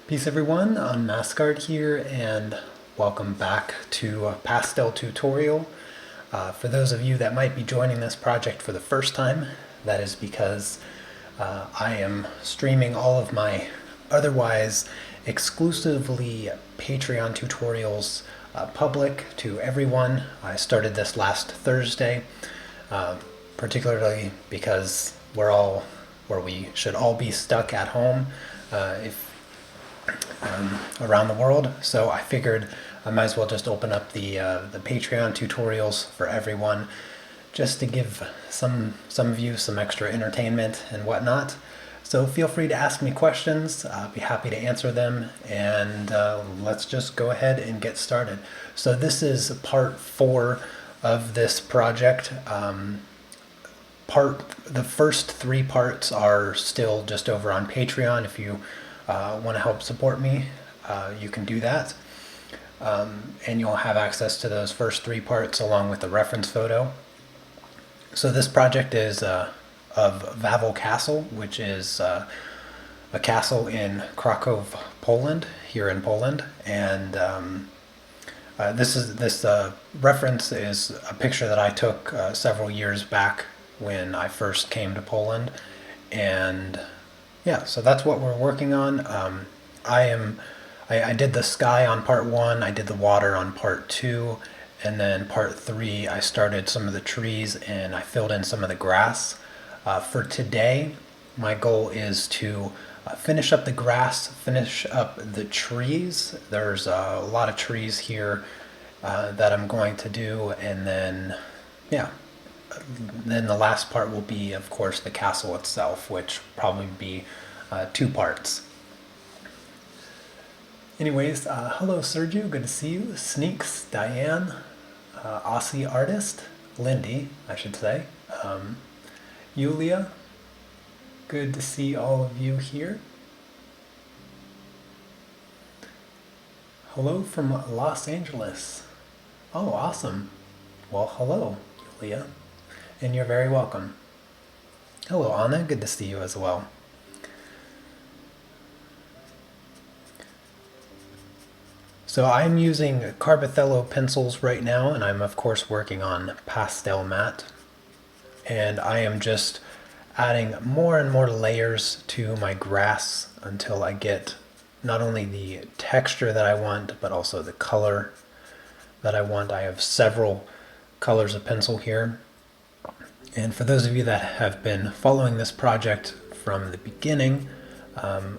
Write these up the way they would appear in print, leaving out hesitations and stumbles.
Peace everyone, I'm Mascard here and welcome back to a Pastel tutorial. For those of you that might be joining this project for the first time, that is because I am streaming all of my otherwise exclusively Patreon tutorials public to everyone. I started this last Thursday, particularly because we should all be stuck at home if around the world. So I figured I might as well just open up the Patreon tutorials for everyone, just to give some of you some extra entertainment and whatnot. So feel free to ask me questions. I'll be happy to answer them, and let's just go ahead and get started. So this is part 4 of this project. The first 3 parts are still just over on Patreon. If you want to help support me, you can do that. And you'll have access to those first 3 parts along with the reference photo. So this project is of Wawel Castle, which is a castle in Krakow, Poland, here in Poland. And this reference is a picture that I took several years back when I first came to Poland. And yeah, so that's what we're working on. I did the sky on part 1, I did the water on part 2, and then part 3 I started some of the trees and I filled in some of the grass. For today, my goal is to finish up the grass, finish up the trees. There's a lot of trees here that I'm going to do, and then yeah, then the last part will be, of course, the castle itself, which will probably be 2 parts. Anyways, hello Sergio, good to see you. Sneaks, Diane, Aussie Artist, Lindy, I should say, Yulia, good to see all of you here. Hello from Los Angeles. Oh, awesome. Well, hello, Yulia, and you're very welcome. Hello, Anna, good to see you as well. So I'm using Carbothello pencils right now, and I'm of course working on Pastel matte. And I am just adding more and more layers to my grass until I get not only the texture that I want, but also the color that I want. I have several colors of pencil here. And for those of you that have been following this project from the beginning,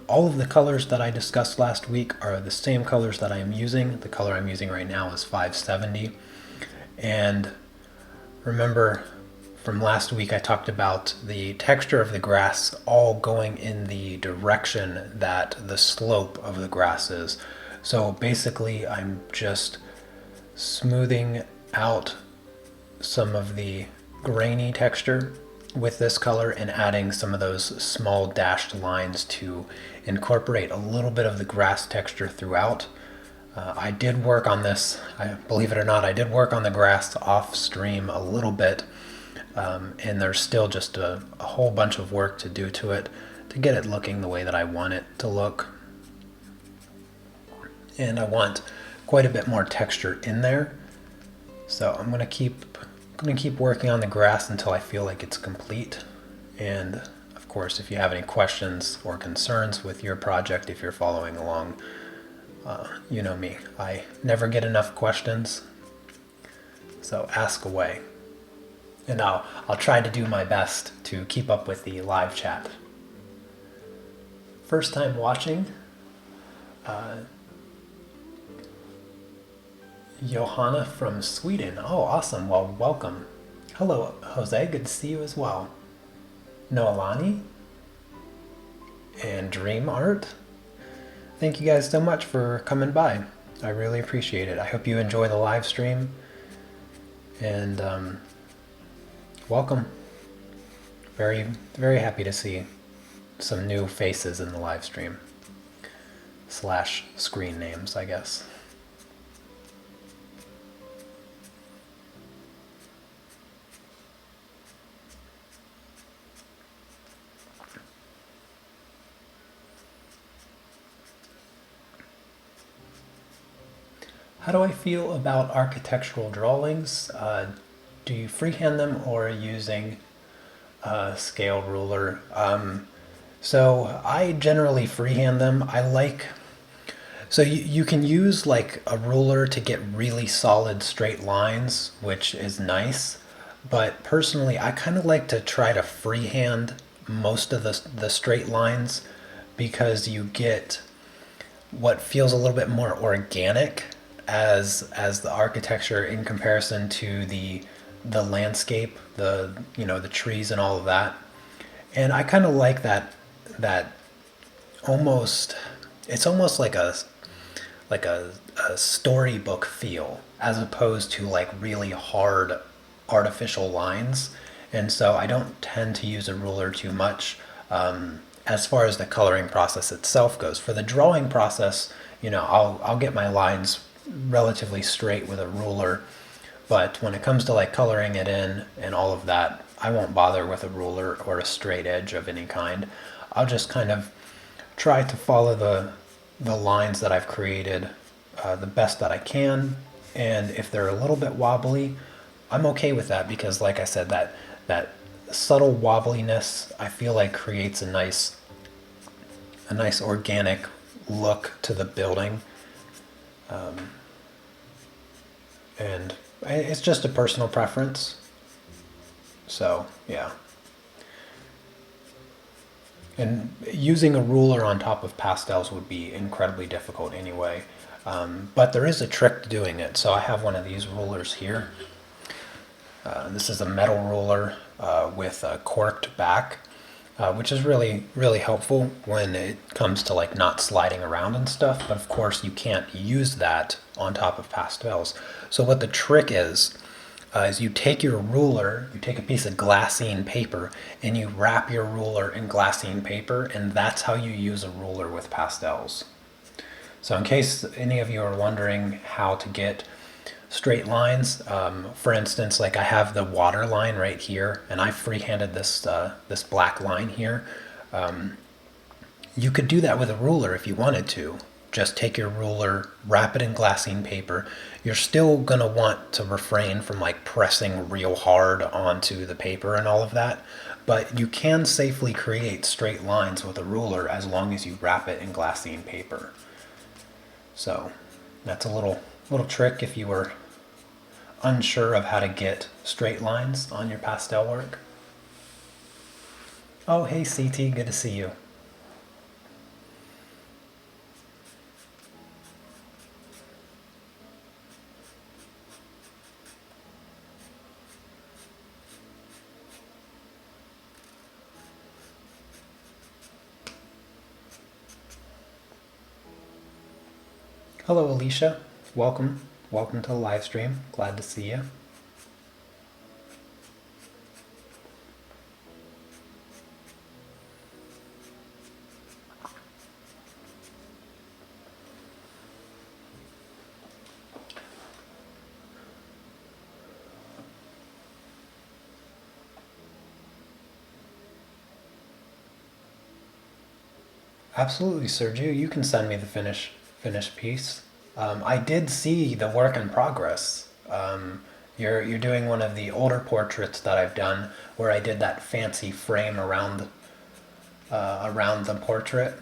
all of the colors that I discussed last week are the same colors that I am using. The color I'm using right now is 570. And remember from last week I talked about the texture of the grass all going in the direction that the slope of the grass is. So basically I'm just smoothing out some of the grainy texture with this color and adding some of those small dashed lines to incorporate a little bit of the grass texture throughout. I did work on this, believe it or not, I did work on the grass off stream a little bit, and there's still just a whole bunch of work to do to it to get it looking the way that I want it to look. And I want quite a bit more texture in there, so I'm gonna keep working on the grass until I feel like it's complete. And of course, if you have any questions or concerns with your project, if you're following along, you know me, I never get enough questions, so ask away. And I'll try to do my best to keep up with the live chat. First time watching, Johanna from Sweden. Oh, awesome. Well, welcome. Hello, Jose. Good to see you as well. Noelani and Dream Art. Thank you guys so much for coming by. I really appreciate it. I hope you enjoy the live stream. And welcome. Very, very happy to see some new faces in the live stream. / screen names, I guess. How do I feel about architectural drawings? Do you freehand them or using a scale ruler? So I generally freehand them. So you can use like a ruler to get really solid straight lines, which is nice. But personally, I kind of like to try to freehand most of the straight lines because you get what feels a little bit more organic as the architecture in comparison to the landscape, the trees and all of that. And I kind of like that almost it's almost like a storybook feel as opposed to like really hard artificial lines. And so I don't tend to use a ruler too much as far as the coloring process itself goes. For the drawing process, I'll get my lines relatively straight with a ruler. But when it comes to like coloring it in and all of that, I won't bother with a ruler or a straight edge of any kind. I'll just kind of try to follow the lines that I've created the best that I can. And if they're a little bit wobbly, I'm okay with that because, like I said, that subtle wobbliness I feel like creates a nice organic look to the building. And it's just a personal preference. So, yeah. And using a ruler on top of pastels would be incredibly difficult anyway. But there is a trick to doing it. So I have one of these rulers here. This is a metal ruler with a corked back, which is really, really helpful when it comes to like not sliding around and stuff. But of course you can't use that on top of pastels. So what the trick is you take your ruler, you take a piece of glassine paper, and you wrap your ruler in glassine paper, and that's how you use a ruler with pastels. So in case any of you are wondering how to get straight lines, for instance, like I have the water line right here, and I freehanded this black line here. You could do that with a ruler if you wanted to. Just take your ruler, wrap it in glassine paper. You're still gonna want to refrain from like pressing real hard onto the paper and all of that, but you can safely create straight lines with a ruler as long as you wrap it in glassine paper. So that's a little trick if you were unsure of how to get straight lines on your pastel work. Oh, hey CT, good to see you. Hello, Alicia. Welcome. Welcome to the live stream. Glad to see you. Absolutely, Sergio. You can send me the finished piece. I did see the work in progress. You're doing one of the older portraits that I've done, where I did that fancy frame around the portrait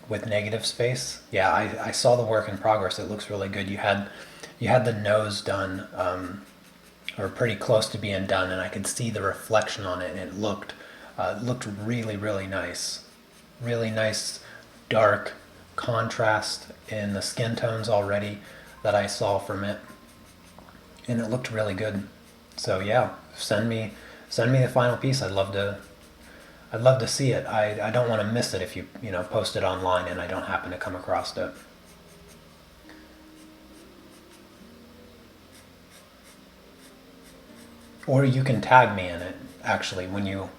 with negative space. Yeah, I saw the work in progress. It looks really good. You had the nose done, or pretty close to being done, and I could see the reflection on it, and it looked really, really nice. Really nice dark contrast in the skin tones already that I saw from it, and it looked really good. So yeah, send me the final piece. I'd love to see it. I don't want to miss it if you post it online and I don't happen to come across it. Or you can tag me in it. Actually, when you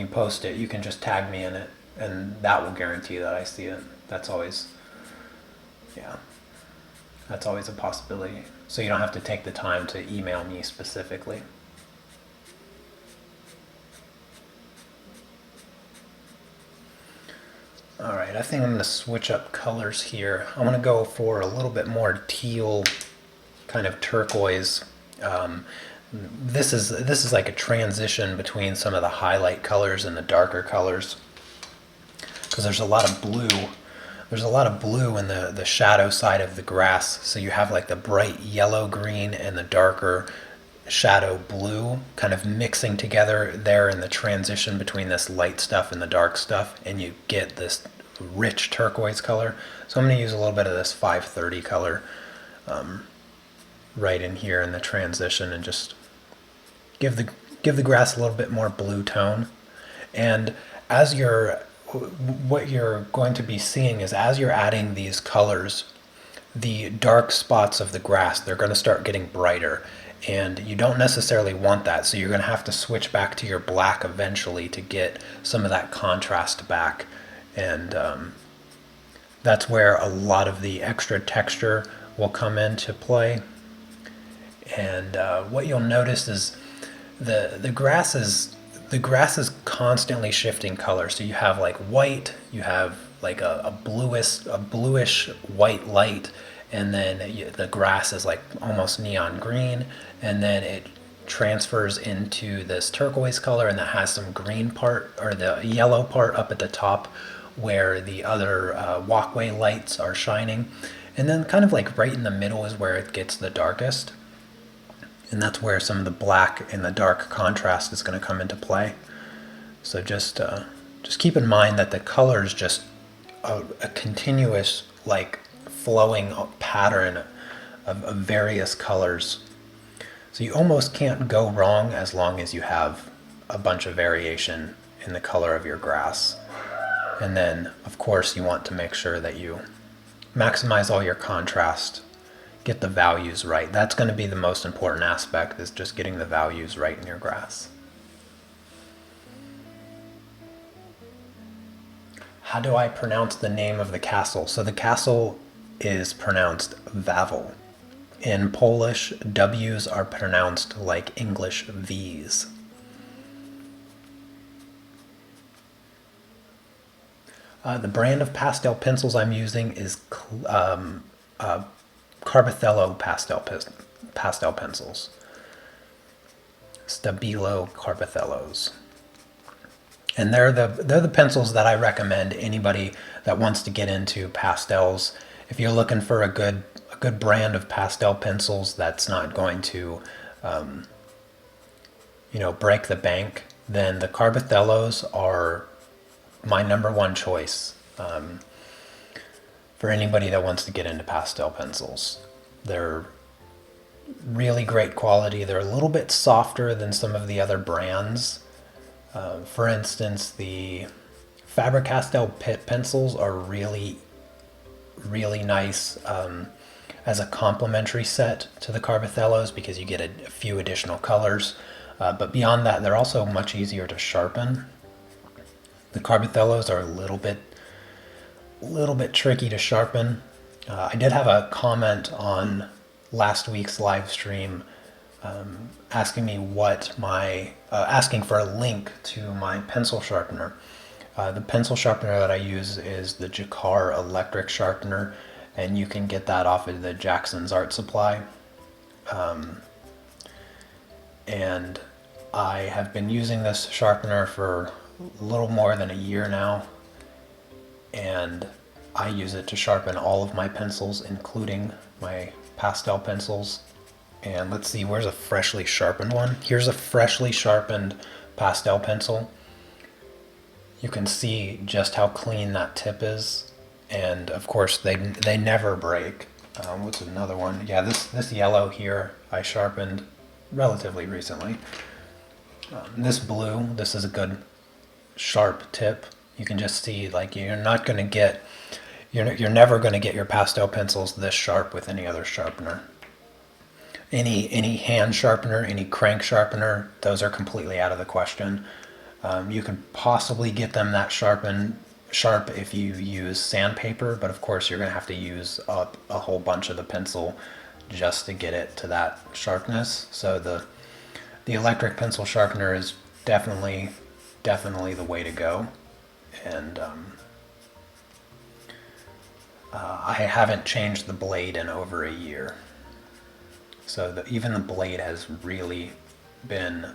post it, you can just tag me in it, and that will guarantee that I see it. That's always, yeah, that's always a possibility. So you don't have to take the time to email me specifically. All right, I think I'm going to switch up colors here. I'm going to go for a little bit more teal, kind of turquoise. Um, this is like a transition between some of the highlight colors and the darker colors, because there's a lot of blue. There's a lot of blue in the shadow side of the grass. So you have like the bright yellow green and the darker shadow blue kind of mixing together there in the transition between this light stuff and the dark stuff, and you get this rich turquoise color. So I'm going to use a little bit of this 530 color right in here in the transition, and just give the grass a little bit more blue tone. And as you're what you're going to be seeing is, as you're adding these colors, the dark spots of the grass, they're going to start getting brighter, and you don't necessarily want that, so you're going to have to switch back to your black eventually to get some of that contrast back. And that's where a lot of the extra texture will come into play. And what you'll notice is the grass is constantly shifting color. So you have like white, you have like a bluish white light, and then the grass is like almost neon green, and then it transfers into this turquoise color, and that has some green part, or the yellow part up at the top where the other walkway lights are shining. And then kind of like right in the middle is where it gets the darkest, and that's where some of the black and the dark contrast is going to come into play. So just keep in mind that the color is just a continuous like flowing pattern of various colors. So you almost can't go wrong as long as you have a bunch of variation in the color of your grass. And then, of course, you want to make sure that you maximize all your contrast, get the values right. That's going to be the most important aspect, is just getting the values right in your grass. How do I pronounce the name of the castle? So the castle is pronounced Wawel. In Polish, W's are pronounced like English V's. The brand of pastel pencils I'm using is Carbothello pastel pencils. Stabilo Carbothellos. And they're the pencils that I recommend anybody that wants to get into pastels. If you're looking for a good brand of pastel pencils that's not going to break the bank, then the Carbothellos are my number one choice for anybody that wants to get into pastel pencils. They're really great quality. They're a little bit softer than some of the other brands. For instance, the Faber-Castell pencils are really, really nice as a complementary set to the Carbothellos, because you get a few additional colors. But beyond that, they're also much easier to sharpen. The Carbothellos are a little bit tricky to sharpen. I did have a comment on last week's live stream asking me asking for a link to my pencil sharpener. The pencil sharpener that I use is the Jacquard electric sharpener, and you can get that off of the Jackson's Art Supply. And I have been using this sharpener for a little more than a year now, and I use it to sharpen all of my pencils, including my pastel pencils. And let's see, where's a freshly sharpened one? Here's a freshly sharpened pastel pencil. You can see just how clean that tip is, and of course they never break. What's another one? Yeah, this yellow here I sharpened relatively recently. This blue, this is a good sharp tip. You can just see, like, you're never going to get your pastel pencils this sharp with any other sharpener. Any hand sharpener, any crank sharpener, those are completely out of the question. You can possibly get them that sharp if you use sandpaper, but of course you're going to have to use up a whole bunch of the pencil just to get it to that sharpness. So the electric pencil sharpener is definitely the way to go. And I haven't changed the blade in over a year. So even the blade has really been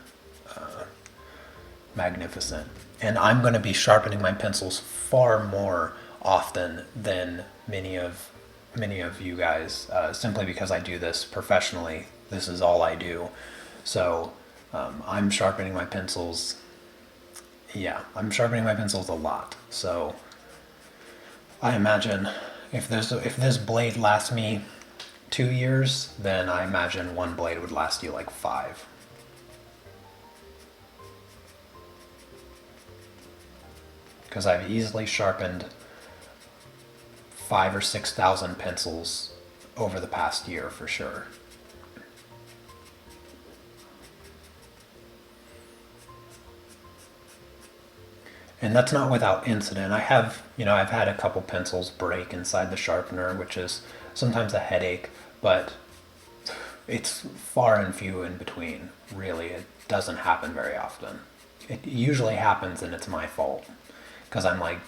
magnificent. And I'm going to be sharpening my pencils far more often than many of you guys, simply because I do this professionally. This is all I do. So I'm sharpening my pencils. Yeah, I'm sharpening my pencils a lot. So I imagine if this blade lasts me 2 years, then I imagine one blade would last you like 5. Because I've easily sharpened 5 or 6,000 pencils over the past year for sure. And that's not without incident. I've had a couple pencils break inside the sharpener, which is sometimes a headache, but it's far and few in between, really. It doesn't happen very often. It usually happens and it's my fault because I'm like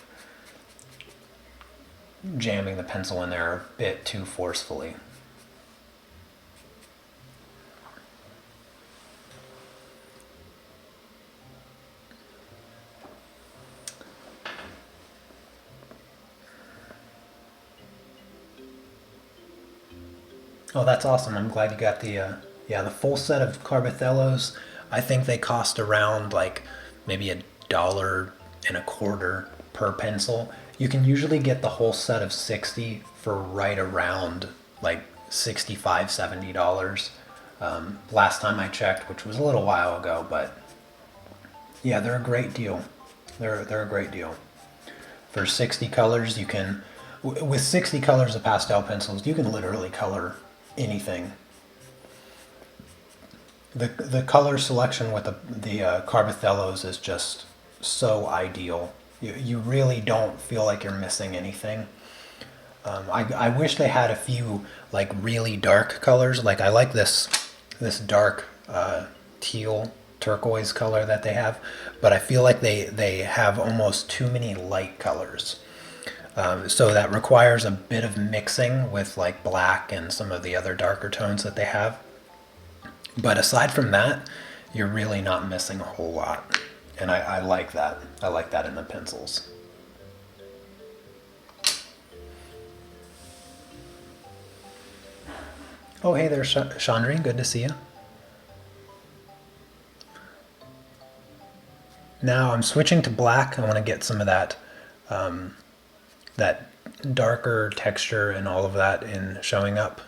jamming the pencil in there a bit too forcefully. Oh, that's awesome. I'm glad you got the full set of Carbothellos. I think they cost around like maybe $1.25 per pencil. You can usually get the whole set of 60 for right around like $65-70. Last time I checked, which was a little while ago, but yeah, they're a great deal. They're a great deal. For 60 colors, you can, with 60 colors of pastel pencils, you can literally color anything. The color selection with the Carbothellos is just so ideal. You really don't feel like you're missing anything. I wish they had a few like really dark colors. Like I like this dark teal turquoise color that they have, but I feel like they have almost too many light colors. So that requires a bit of mixing with like black and some of the other darker tones that they have. But aside from that, you're really not missing a whole lot. And I like that. I like that in the pencils. Oh, hey there, Chandri. Good to see you. Now I'm switching to black. I want to get some of that darker texture and all of that in showing up.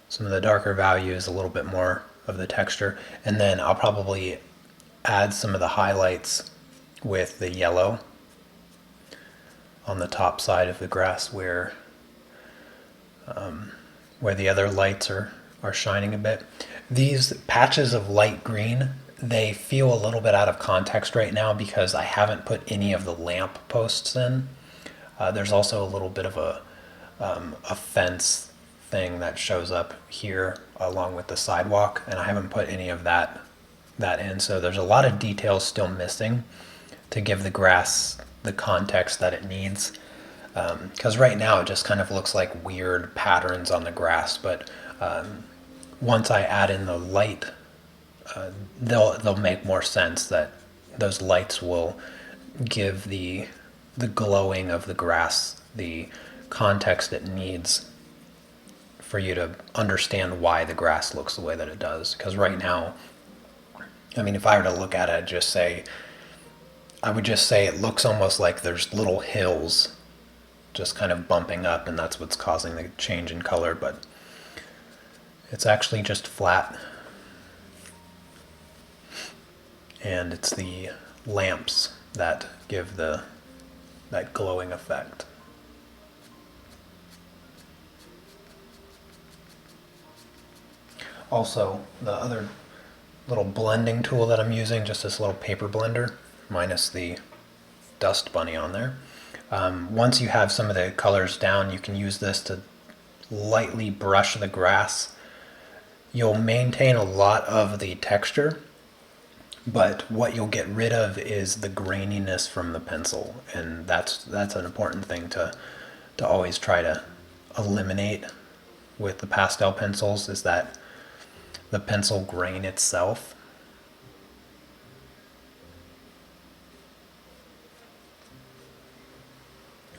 Some of the darker values, a little bit more of the texture, and then I'll probably add some of the highlights with the yellow on the top side of the grass where the other lights are shining a bit. These patches of light green, they feel a little bit out of context right now because I haven't put any of the lamp posts in. There's also a little bit of a fence thing that shows up here along with the sidewalk, and I haven't put any of that in. So there's a lot of details still missing to give the grass the context that it needs. Because right now it just kind of looks like weird patterns on the grass, but once I add in the light, they'll make more sense. That those lights will give the glowing of the grass the context it needs for you to understand why the grass looks the way that it does. Because right now, I mean, if I were to look at it, I would just say it looks almost like there's little hills just kind of bumping up, and that's what's causing the change in color, but it's actually just flat. And it's the lamps that give that glowing effect. Also, the other little blending tool that I'm using, just this little paper blender, minus the dust bunny on there. Once you have some of the colors down, you can use this to lightly brush the grass. You'll maintain a lot of the texture, but what you'll get rid of is the graininess from the pencil, and that's an important thing to to always try to eliminate with the pastel pencils is that the pencil grain itself.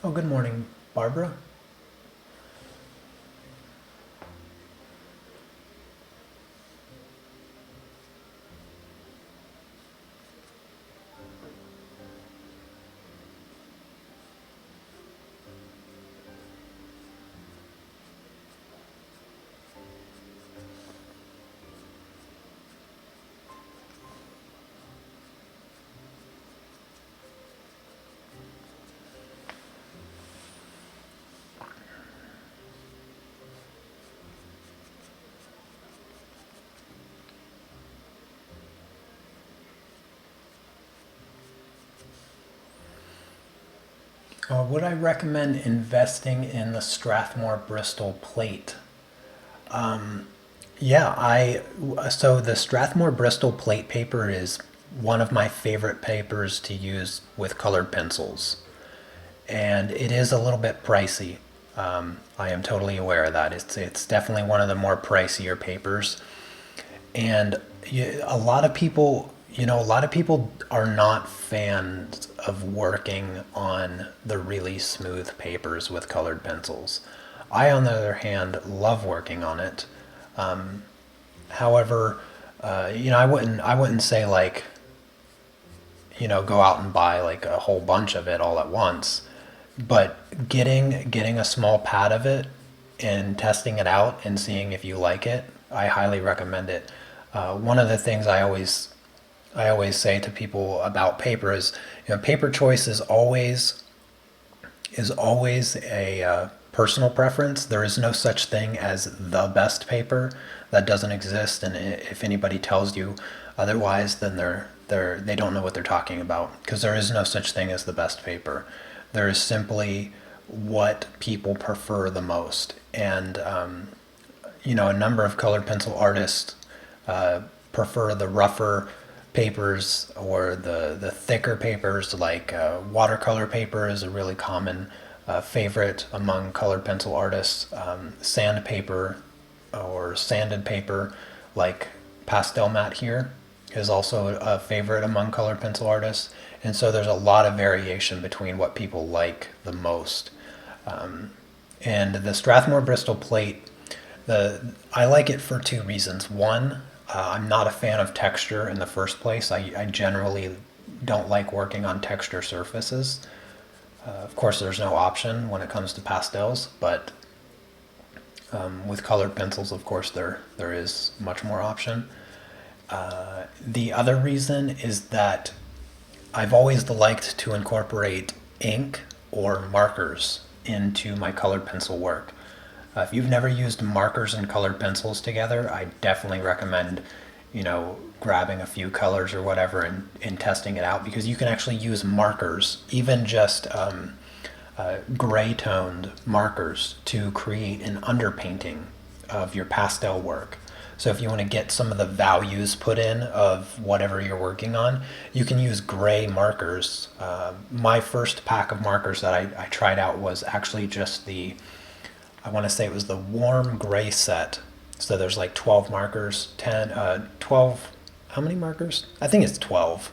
Oh, good morning, Barbara. Would I recommend investing in the Strathmore Bristol plate? Yeah, so the Strathmore Bristol plate paper is one of my favorite papers to use with colored pencils, and it is a little bit pricey. I am totally aware of that. It's definitely one of the more pricier papers, and a lot of people, a lot of people are not fans of working on the really smooth papers with colored pencils. I, on the other hand, love working on it. However, I wouldn't say like, go out and buy like a whole bunch of it all at once, but getting a small pad of it and testing it out and seeing if you like it, I highly recommend it. One of the things I always say to people about paper is, paper choice is always a personal preference. There is no such thing as the best paper. That doesn't exist, and if anybody tells you otherwise, then they don't know what they're talking about, because there is no such thing as the best paper. There is simply what people prefer the most, and a number of colored pencil artists prefer the rougher papers or the thicker papers, like watercolor paper is a really common favorite among colored pencil artists. Sandpaper or sanded paper, like Pastel Matte here, is also a favorite among colored pencil artists. And so there's a lot of variation between what people like the most. And the Strathmore Bristol plate, I like it for two reasons. One, I'm not a fan of texture in the first place. I generally don't like working on texture surfaces. Of course, there's no option when it comes to pastels, but with colored pencils, of course, there is much more option. The other reason is that I've always liked to incorporate ink or markers into my colored pencil work. If you've never used markers and colored pencils together, I definitely recommend, grabbing a few colors or whatever and testing it out, because you can actually use markers, even just gray toned markers, to create an underpainting of your pastel work. So if you want to get some of the values put in of whatever you're working on, you can use gray markers. My first pack of markers that I tried out was actually just I want to say it was the warm gray set. So there's like 12 markers, 12, how many markers? I think it's 12.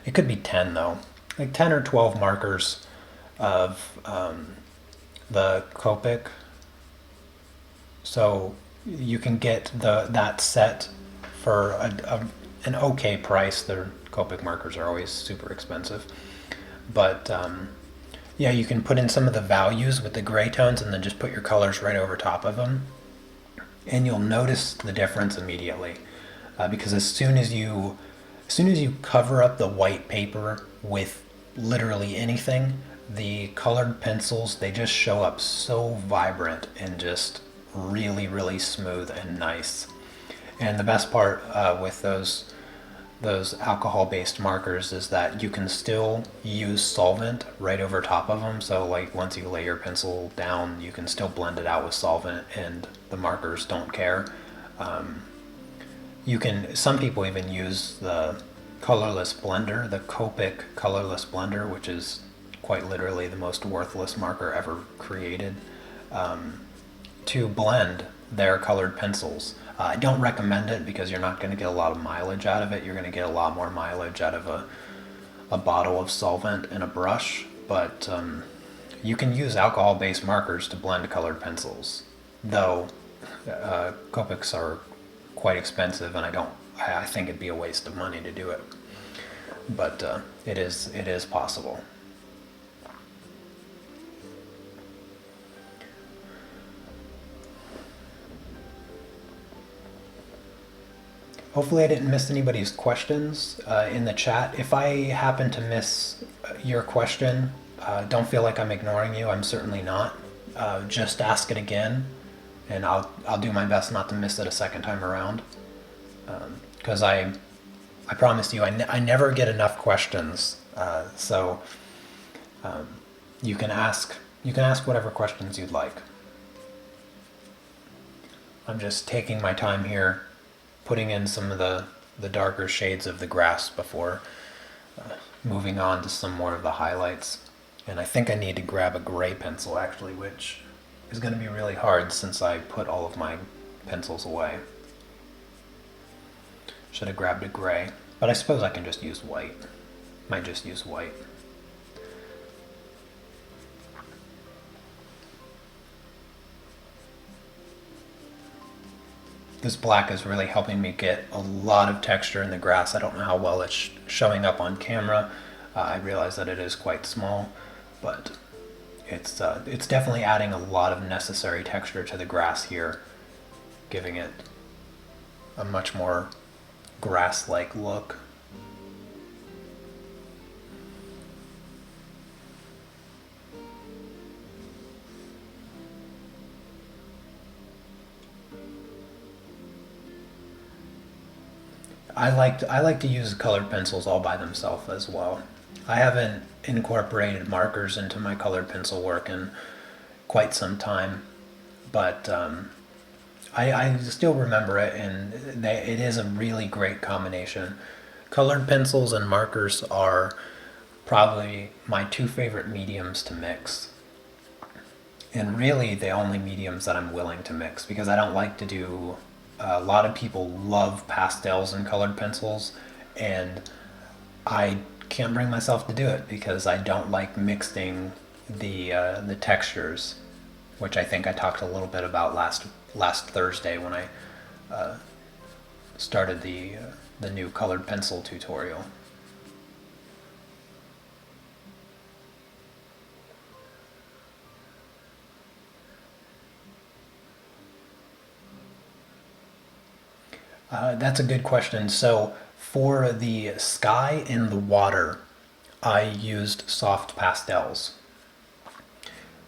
It could be 10 though. Like 10 or 12 markers of the Copic. So you can get that set for an okay price. Their Copic markers are always super expensive. But yeah, you can put in some of the values with the gray tones and then just put your colors right over top of them. And you'll notice the difference immediately. Because as soon as you cover up the white paper with literally anything, the colored pencils, they just show up so vibrant and just really, really smooth and nice. And the best part with those alcohol-based markers is that you can still use solvent right over top of them. So like once you lay your pencil down, you can still blend it out with solvent, and the markers don't care. Some people even use the colorless blender, the Copic colorless blender, which is quite literally the most worthless marker ever created, to blend their colored pencils. I don't recommend it because you're not going to get a lot of mileage out of it. You're going to get a lot more mileage out of a bottle of solvent and a brush, but you can use alcohol-based markers to blend colored pencils, though Copics are quite expensive, and I think it'd be a waste of money to do it. But it is possible. Hopefully I didn't miss anybody's questions in the chat. If I happen to miss your question, don't feel like I'm ignoring you. I'm certainly not. Just ask it again, and I'll do my best not to miss it a second time around. Because I promise you, I never get enough questions. So you can ask whatever questions you'd like. I'm just taking my time here, putting in some of the darker shades of the grass before moving on to some more of the highlights. And I think I need to grab a gray pencil actually, which is going to be really hard since I put all of my pencils away. Should have grabbed a gray, but I suppose I can just use white. Might just use white. This black is really helping me get a lot of texture in the grass. I don't know how well it's showing up on camera. I realize that it is quite small, but it's definitely adding a lot of necessary texture to the grass here, giving it a much more grass-like look. I like to use colored pencils all by themselves as well. I haven't incorporated markers into my colored pencil work in quite some time, but I still remember it, and it is a really great combination. Colored pencils and markers are probably my two favorite mediums to mix, and really the only mediums that I'm willing to mix, because I don't like to do. A lot of people love pastels and colored pencils, and I can't bring myself to do it because I don't like mixing the textures, which I think I talked a little bit about last Thursday when I started the new colored pencil tutorial. That's a good question. So for the sky and the water, I used soft pastels.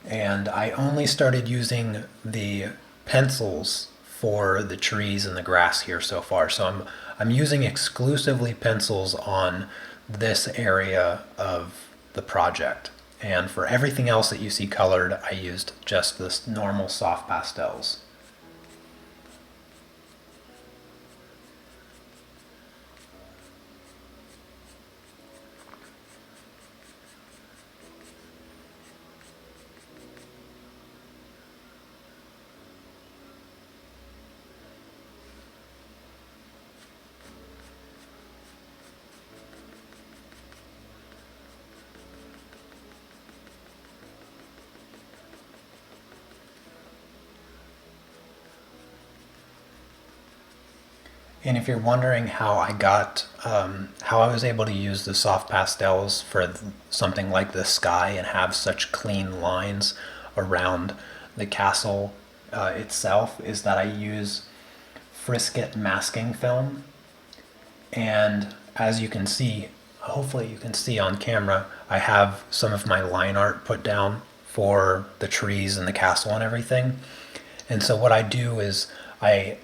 And I only started using the pencils for the trees and the grass here so far. So I'm using exclusively pencils on this area of the project. And for everything else that you see colored, I used just this normal soft pastels. And if you're wondering how how I was able to use the soft pastels for something like the sky and have such clean lines around the castle itself, is that I use Frisket masking film. And as you can see, hopefully you can see on camera, I have some of my line art put down for the trees and the castle and everything. And so what I do is I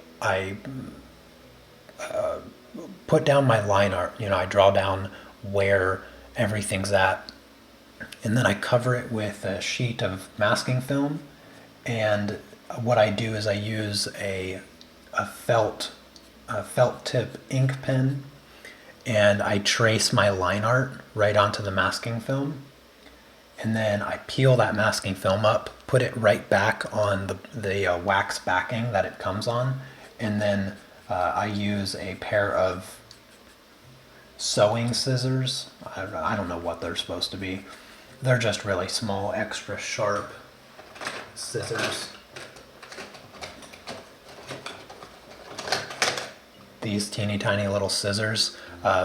put down my line art. I draw down where everything's at, and then I cover it with a sheet of masking film. And what I do is I use a felt tip ink pen, and I trace my line art right onto the masking film. and then I peel that masking film up, put it right back on the wax backing that it comes on, and then I use a pair of sewing scissors. I don't know what they're supposed to be. They're just really small, extra sharp scissors. These teeny tiny little scissors,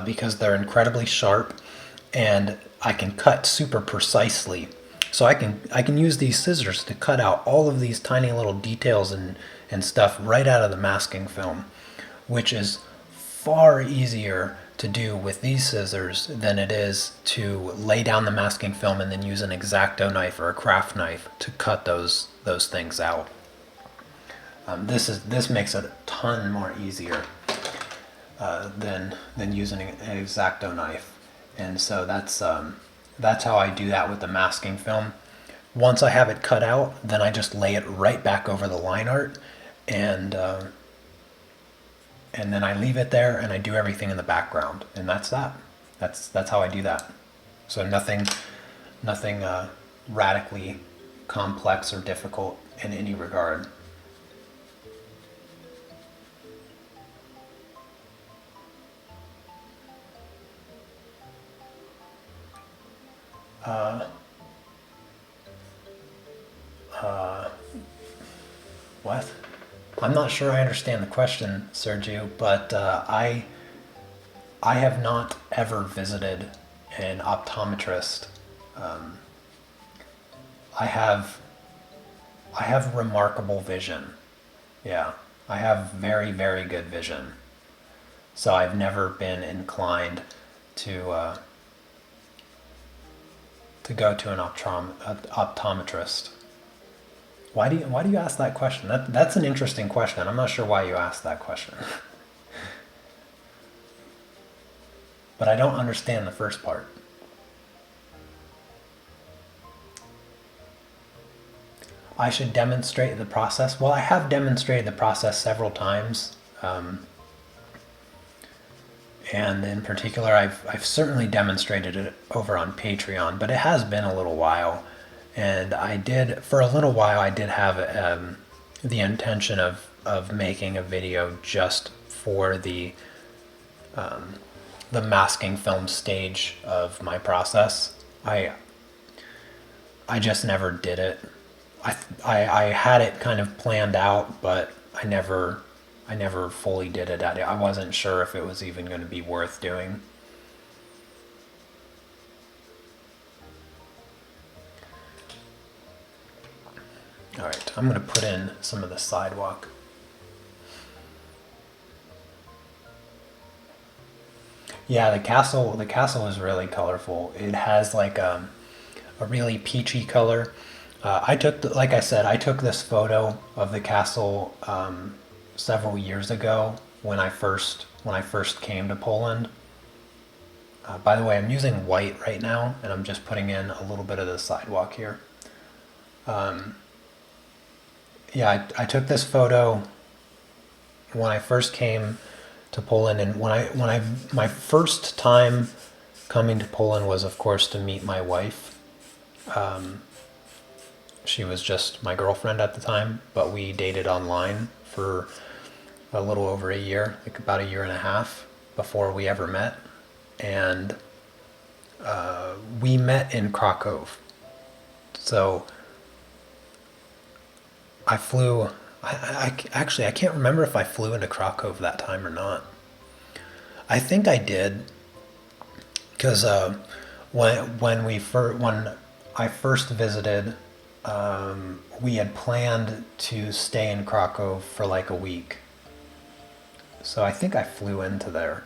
because they're incredibly sharp and I can cut super precisely. So I can use these scissors to cut out all of these tiny little details and stuff right out of the masking film, which is far easier to do with these scissors than it is to lay down the masking film and then use an X-Acto knife or a craft knife to cut those things out. This makes it a ton more easier than using an X-Acto knife, and so that's how I do that with the masking film. Once I have it cut out, then I just lay it right back over the line art, and then I leave it there and I do everything in the background, and that's that. That's how I do that. So nothing radically complex or difficult in any regard. What? I'm not sure I understand the question, Sergio, but I have not ever visited an optometrist. I have remarkable vision. Yeah, I have very, very good vision. So I've never been inclined to go to an optometrist. Why do you ask that question? That's an interesting question. I'm not sure why you asked that question. But I don't understand the first part. I should demonstrate the process. Well, I have demonstrated the process several times. And in particular, I've certainly demonstrated it over on Patreon, but it has been a little while. And for a little while, I did have the intention of making a video just for the masking film stage of my process. I just never did it. I had it kind of planned out, but I never fully did it. I wasn't sure if it was even going to be worth doing. All right, I'm going to put in some of the sidewalk. Yeah, the castle is really colorful. It has like a really peachy color. Like I said, I took this photo of the castle several years ago when I first came to Poland. By the way, I'm using white right now, and I'm just putting in a little bit of the sidewalk here. Yeah, I took this photo when I first came to Poland, and my first time coming to Poland was, of course, to meet my wife. She was just my girlfriend at the time, but we dated online for a little over a year, like about a year and a half before we ever met. And we met in Krakow. So I flew, actually, I can't remember if I flew into Krakow that time or not. I think I did, because when I first visited, we had planned to stay in Krakow for like a week. So I think I flew into there,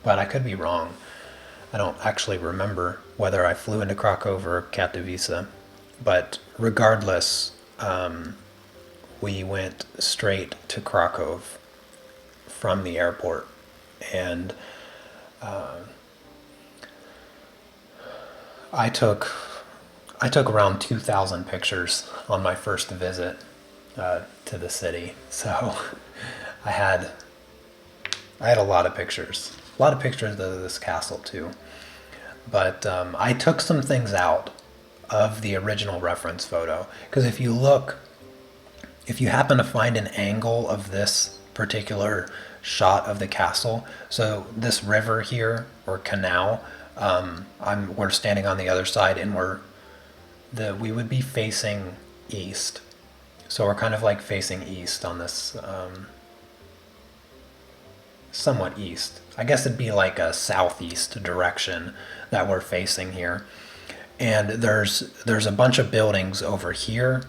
but I could be wrong. I don't actually remember whether I flew into Krakow or Katowice, but regardless, we went straight to Krakow from the airport, and I took around 2,000 pictures on my first visit to the city. So I had a lot of pictures of this castle too. But I took some things out of the original reference photo. Because if you look, if you happen to find an angle of this particular shot of the castle, so this river here or canal, we're standing on the other side, and we would be facing east. So we're kind of like facing east on this, somewhat east. I guess it'd be like a southeast direction that we're facing here. And there's a bunch of buildings over here,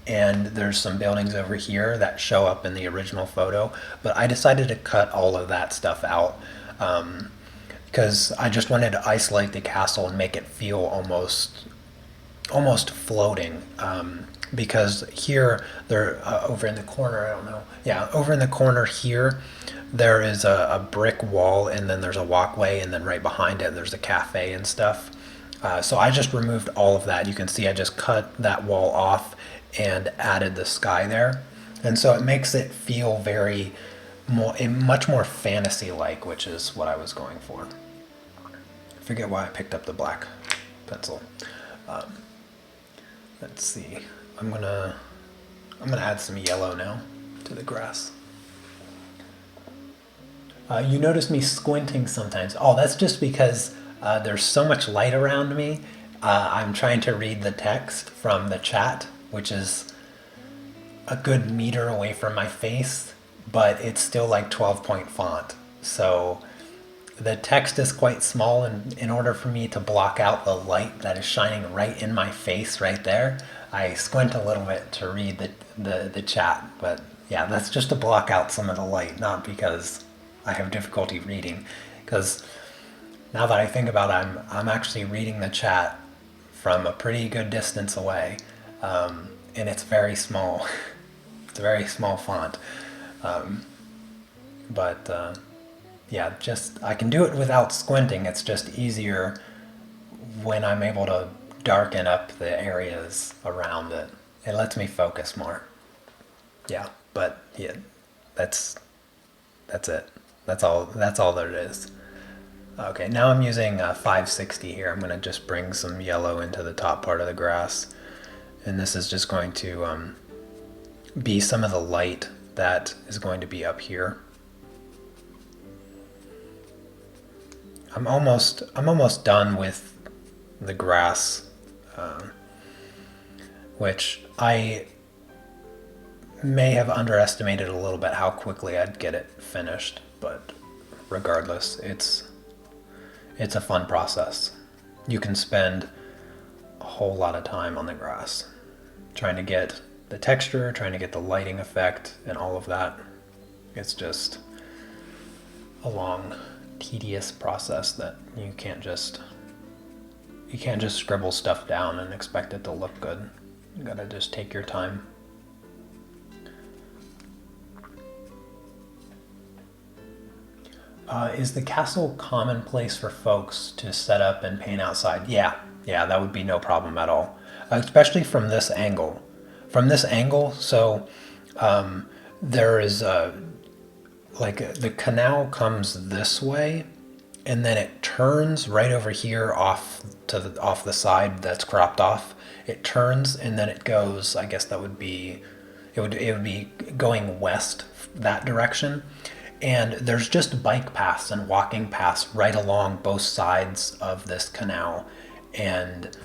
and there's some buildings over here that show up in the original photo, but I decided to cut all of that stuff out, because I just wanted to isolate the castle and make it feel almost floating. Because here, there over in the corner, I don't know, yeah, over in the corner here, there is a brick wall, and then there's a walkway, and then right behind it there's a cafe and stuff. So I just removed all of that. You can see I just cut that wall off and added the sky there, and so it makes it feel much more fantasy-like, which is what I was going for. I forget why I picked up the black pencil. Let's see. I'm gonna add some yellow now to the grass. You notice me squinting sometimes. Oh, that's just because there's so much light around me. I'm trying to read the text from the chat, which is a good meter away from my face, but it's still like 12-point font. So the text is quite small, and in order for me to block out the light that is shining right in my face right there, I squint a little bit to read the chat. But yeah, that's just to block out some of the light, not because I have difficulty reading. Because now that I think about it, I'm actually reading the chat from a pretty good distance away, and it's very small. It's a very small font. Yeah, just I can do it without squinting. It's just easier when I'm able to darken up the areas around it. It lets me focus more. Yeah, but yeah, that's it. That's all there is. Okay, now I'm using 560 here. I'm going to just bring some yellow into the top part of the grass, and this is just going to be some of the light that is going to be up here. I'm almost done with the grass, which I may have underestimated a little bit how quickly I'd get it finished, but regardless, it's a fun process. You can spend a whole lot of time on the grass trying to get the texture, trying to get the lighting effect, and all of that. It's just a long, tedious process that you can't just scribble stuff down and expect it to look good. You gotta just take your time. Is the castle commonplace for folks to set up and paint outside? Yeah, that would be no problem at all, especially from this angle. So there is like the canal comes this way, and then it turns right over here off the side that's cropped off. It turns, and then it goes. I guess it would be going west that direction. And there's just bike paths and walking paths right along both sides of this canal, and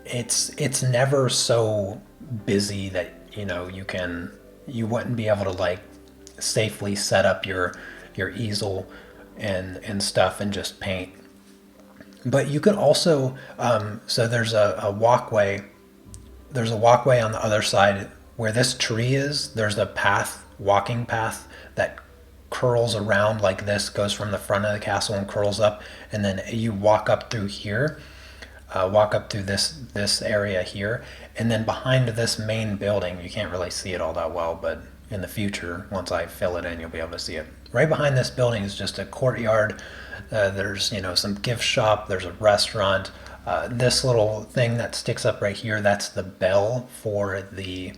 it's never so busy that you wouldn't be able to like safely set up your easel and stuff and just paint. But you could also so there's a walkway. There's a walkway on the other side where this tree is. There's a walking path that curls around like this, goes from the front of the castle and curls up, and then you walk up through here, walk up through this area here, and then behind this main building, you can't really see it all that well, but in the future, once I fill it in, you'll be able to see it. Right behind this building is just a courtyard. There's some gift shop, there's a restaurant. This little thing that sticks up right here, that's the bell for the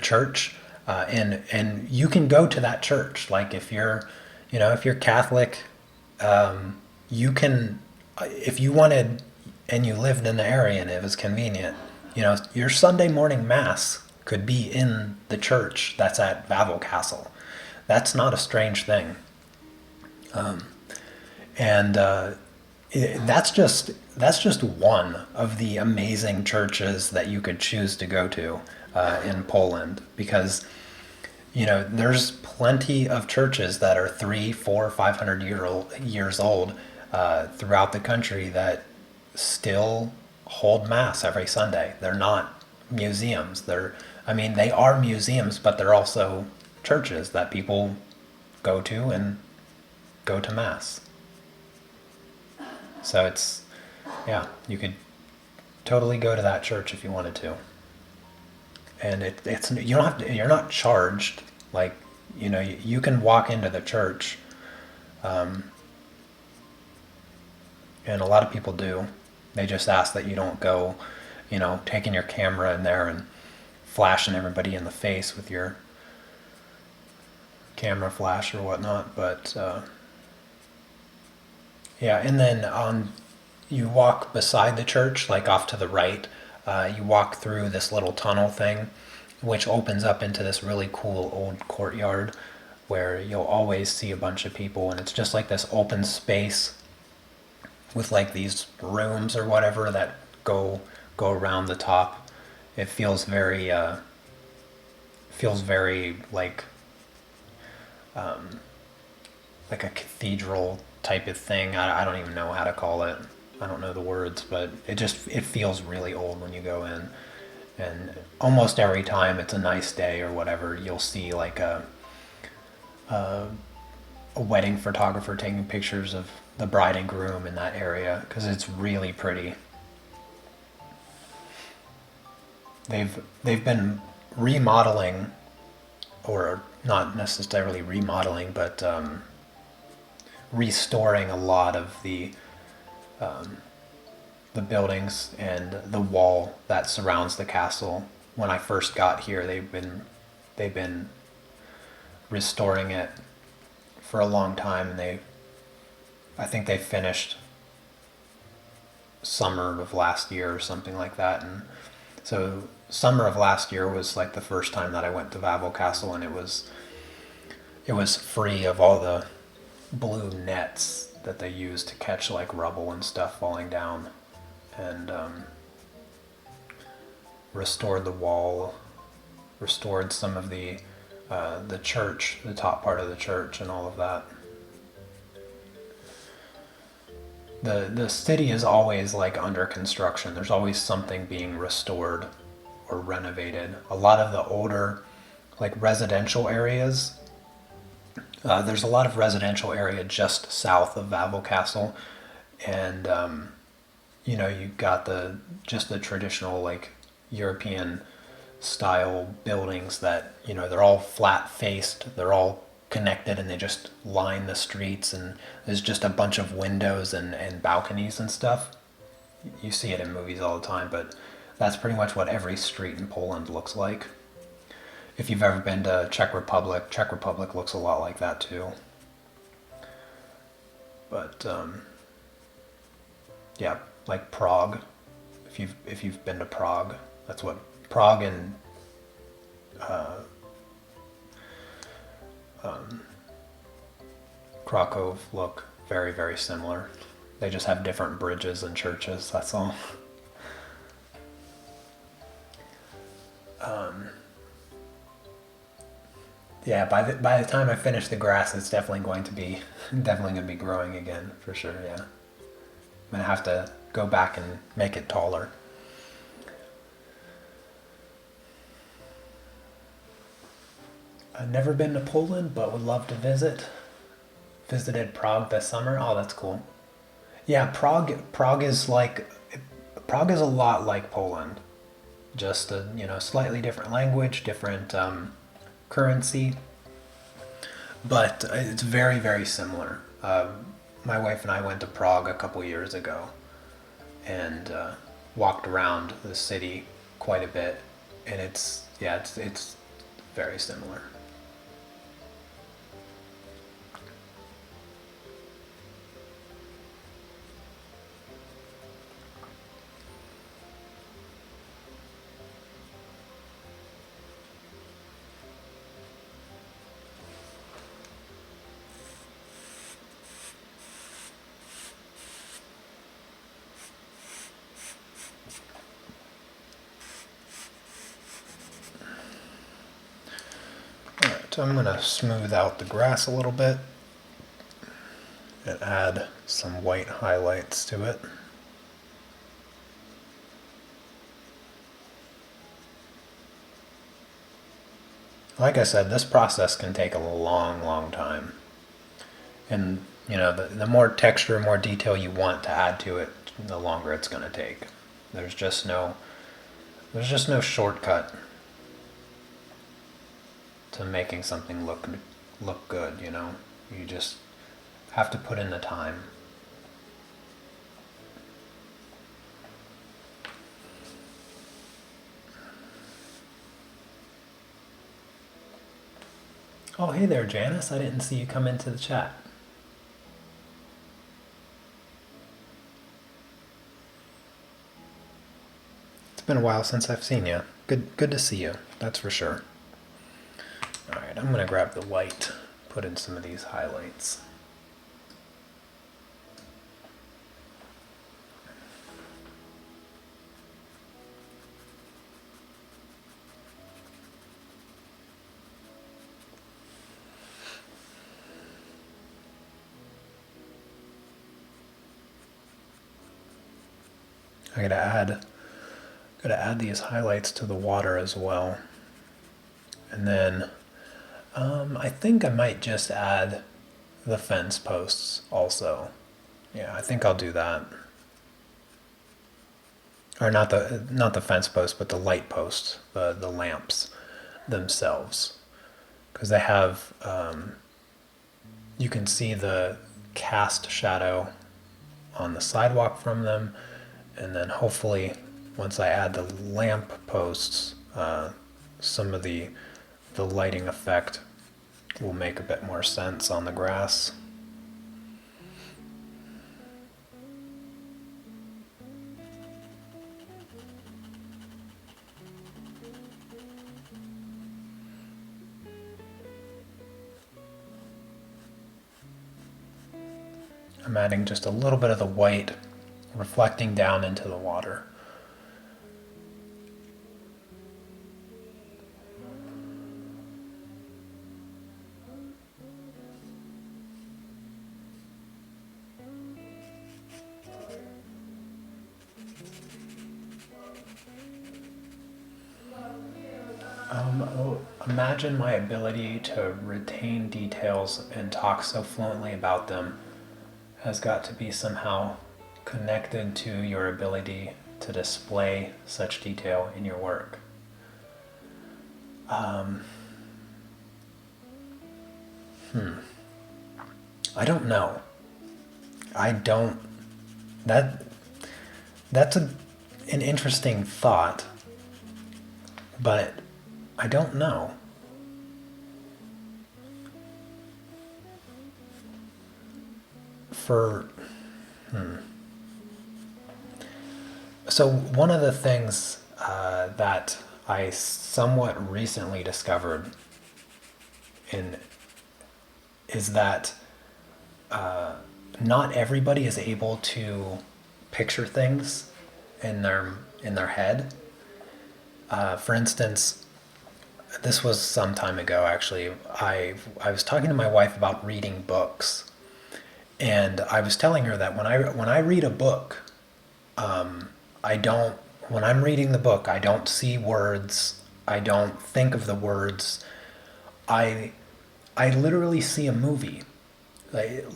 church. And you can go to that church. Like if you're Catholic, you can, if you wanted and you lived in the area and it was convenient, you know, your Sunday morning mass could be in the church that's at Wawel Castle. That's not a strange thing. And that's just one of the amazing churches that you could choose to go to in Poland, because you know there's plenty of churches that are 3, 4, 500 years old throughout the country that still hold mass every Sunday. They're not museums. I mean, they are museums, but they're also churches that people go to and go to mass. So it's, yeah, you could totally go to that church if you wanted to, and it's you don't have to. You're not charged. Like, you know, you can walk into the church, and a lot of people do. They just ask that you don't go, you know, taking your camera in there and flashing everybody in the face with your camera flash or whatnot. But yeah, and then you walk beside the church, like off to the right. You walk through this little tunnel thing, which opens up into this really cool old courtyard where you'll always see a bunch of people, and it's just like this open space with like these rooms or whatever that go around the top. It feels very like a cathedral type of thing. I don't even know how to call it. I don't know the words, but it feels really old when you go in. And almost every time it's a nice day or whatever, you'll see like a wedding photographer taking pictures of the bride and groom in that area, because it's really pretty. They've been remodeling, or not necessarily remodeling, but restoring a lot of the buildings and the wall that surrounds the castle. When I first got here, they've been restoring it for a long time, and I think they finished summer of last year or something like that. And so summer of last year was like the first time that I went to Wawel Castle, and it was free of all the blue nets that they use to catch like rubble and stuff falling down, and restored the wall, restored some of the church, the top part of the church, and all of that. The city is always like under construction. There's always something being restored or renovated. A lot of the older like residential areas. There's a lot of residential area just south of Wawel Castle, and you know, you got just the traditional like European style buildings that, you know, they're all flat faced, they're all connected, and they just line the streets, and there's just a bunch of windows and balconies and stuff. You see it in movies all the time, but that's pretty much what every street in Poland looks like. If you've ever been to Czech Republic looks a lot like that too. But yeah, like Prague. If you've been to Prague, that's what Prague and Krakow look very, very similar. They just have different bridges and churches, that's all. Yeah, by the time I finish the grass, it's definitely going to be growing again for sure. Yeah, I'm gonna have to go back and make it taller. I've never been to Poland, but would love to visit. Visited Prague this summer. Oh, that's cool. Yeah, Prague is a lot like Poland. Just a, you know, slightly different language, different currency, but it's very, very similar. My wife and I went to Prague a couple years ago, and walked around the city quite a bit, and it's very similar. So I'm going to smooth out the grass a little bit and add some white highlights to it. Like I said, this process can take a long time. And, you know, the more texture, more detail you want to add to it, the longer it's going to take. There's just no shortcut to making something look good, you know. You just have to put in the time. Oh, hey there, Janice. I didn't see you come into the chat. It's been a while since I've seen you. Good to see you, that's for sure. All right, I'm going to grab the white, put in some of these highlights. I gotta add these highlights to the water as well. And then I think I might just add the fence posts also. Yeah, I think I'll do that. Or not the fence posts, but the light posts, the lamps themselves. Because they have, you can see the cast shadow on the sidewalk from them. And then hopefully, once I add the lamp posts, some of the lighting effect will make a bit more sense on the grass. I'm adding just a little bit of the white reflecting down into the water. Imagine my ability to retain details and talk so fluently about them has got to be somehow connected to your ability to display such detail in your work. I don't know. That's an interesting thought, but I don't know. So one of the things that I somewhat recently discovered is that not everybody is able to picture things in their head. For instance, this was some time ago actually. I was talking to my wife about reading books. And I was telling her that when I read a book, when I'm reading the book, I don't see words. I don't think of the words. I literally see a movie,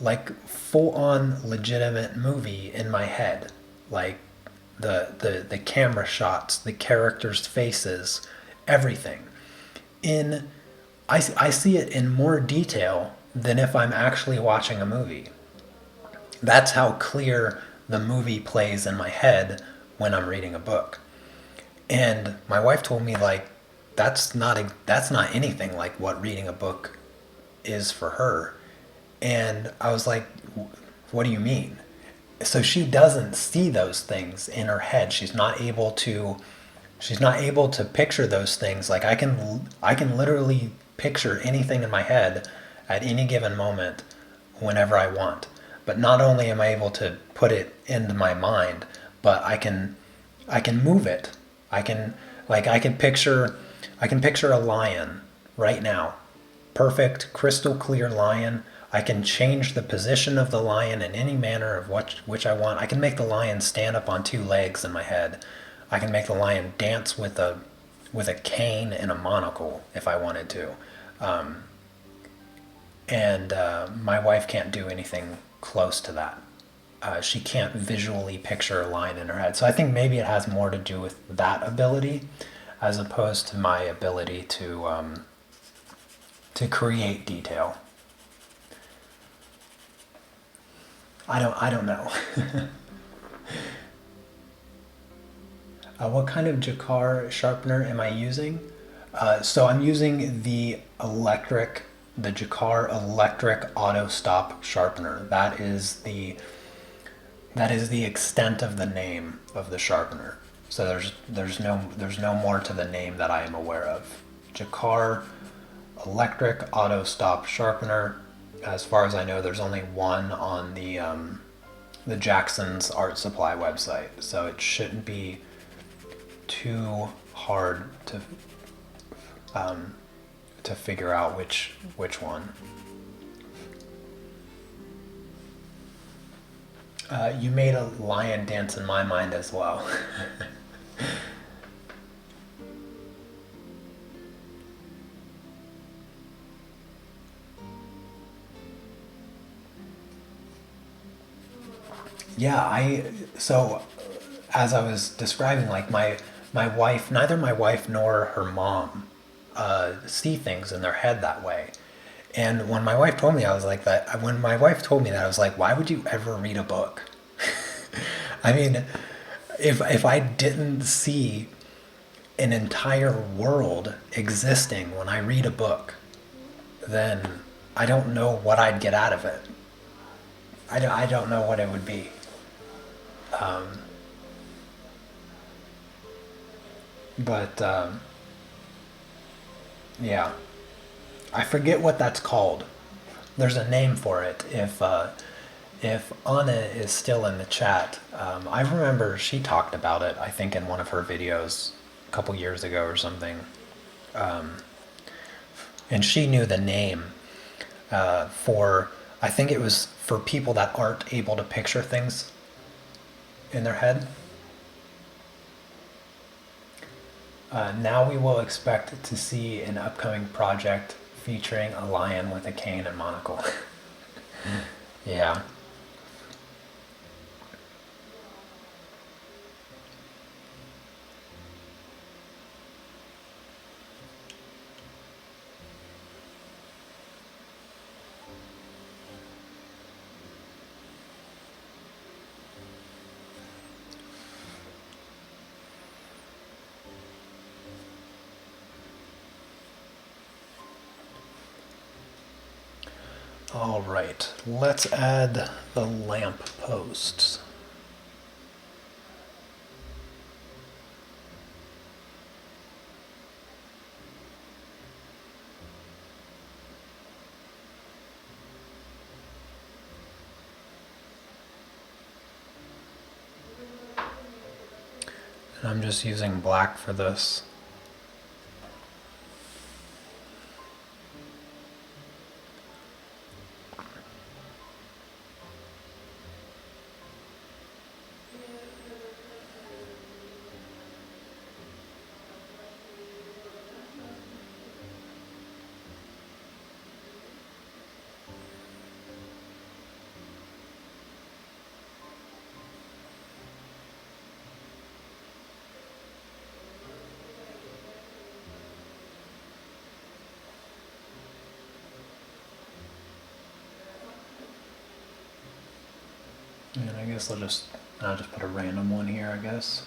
like full on legitimate movie in my head, like the camera shots, the characters' faces, everything. I see it in more detail than if I'm actually watching a movie. That's how clear the movie plays in my head when I'm reading a book. And my wife told me, like, that's not anything like what reading a book is for her. And I was like, what do you mean? So she doesn't see those things in her head. She's not able to picture those things. Like I can literally picture anything in my head at any given moment whenever I want. But not only am I able to put it into my mind, but I can move it. I can picture a lion right now, perfect, crystal clear lion. I can change the position of the lion in any manner of which I want. I can make the lion stand up on two legs in my head. I can make the lion dance with a cane and a monocle if I wanted to. And my wife can't do anything close to that. She can't visually picture a line in her head. So I think maybe it has more to do with that ability as opposed to my ability to create detail. I don't know. What kind of Jacquard sharpener am I using? So I'm using the Jacquard electric auto stop sharpener. That is the extent of the name of the sharpener. So there's no more to the name that I am aware of. Jacquard electric auto stop sharpener. As far as I know, there's only one on the Jackson's Art Supply website, so it shouldn't be too hard to figure out which one. You made a lion dance in my mind as well. Yeah, so as I was describing, like my wife, neither my wife nor her mom see things in their head that way. And when my wife told me, I was like that. When my wife told me that, I was like, why would you ever read a book? I mean, if I didn't see an entire world existing when I read a book, then I don't know what I'd get out of it. I don't know what it would be. Um, but yeah, I forget what that's called. There's a name for it. If Anna is still in the chat, I remember she talked about it. I think in one of her videos a couple years ago or something, and she knew the name for. I think it was for people that aren't able to picture things in their head. Now we will expect to see an upcoming project featuring a lion with a cane and monocle. Yeah. All right, let's add the lamp posts. And I'm just using black for this. And I guess I'll just put a random one here, I guess.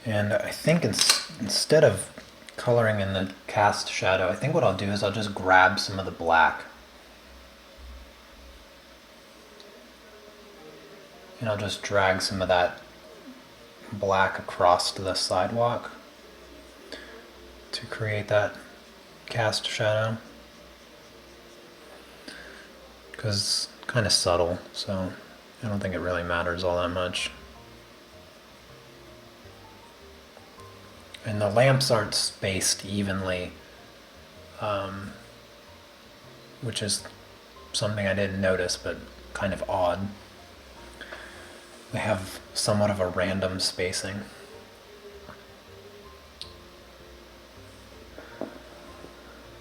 And I think instead of coloring in the cast shadow, I think what I'll do is I'll just grab some of the black. And I'll just drag some of that black across to the sidewalk to create that cast shadow. Because it's kind of subtle, so I don't think it really matters all that much. And the lamps aren't spaced evenly, which is something I didn't notice, but kind of odd. They have somewhat of a random spacing.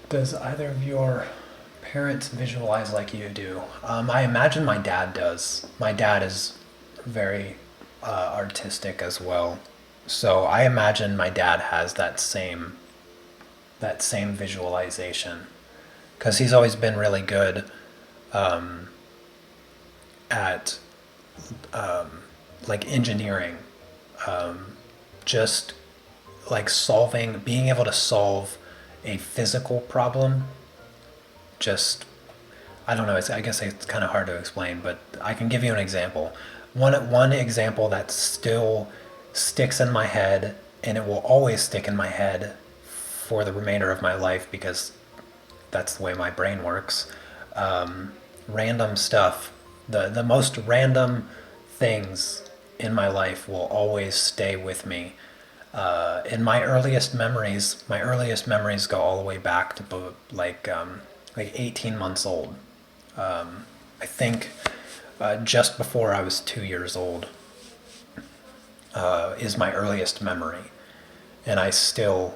Does either of your parents visualize like you do? I imagine my dad does. My dad is very artistic as well, so I imagine my dad has that same visualization because he's always been really good at like engineering, just like being able to solve a physical problem. Just, I don't know. I guess it's kind of hard to explain, but I can give you an example. One example that still sticks in my head, and it will always stick in my head for the remainder of my life because that's the way my brain works. Random stuff, the most random things in my life will always stay with me. In my earliest memories go all the way back to like 18 months old. I think just before I was 2 years old is my earliest memory, and I still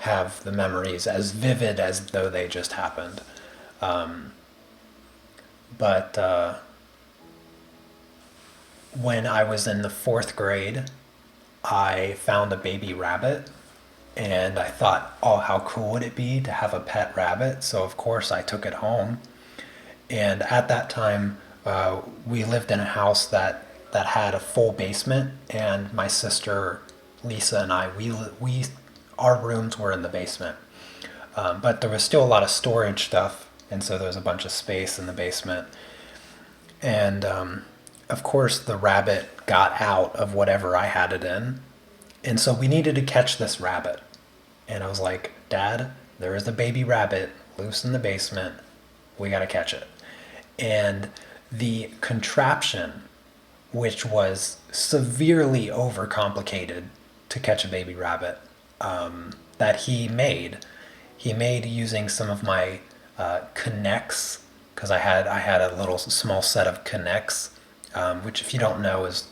have the memories as vivid as though they just happened. But when I was in the fourth grade, I found a baby rabbit, and I thought, oh, how cool would it be to have a pet rabbit? So, of course, I took it home. And at that time, we lived in a house that had a full basement, and my sister Lisa and I, our rooms were in the basement. But there was still a lot of storage stuff, and so there was a bunch of space in the basement. And of course, the rabbit got out of whatever I had it in. And so we needed to catch this rabbit. And I was like, Dad, there is a baby rabbit loose in the basement. We got to catch it. And the contraption, which was severely overcomplicated to catch a baby rabbit, that he made using some of my connects, because I had a little small set of connects, which if you don't know is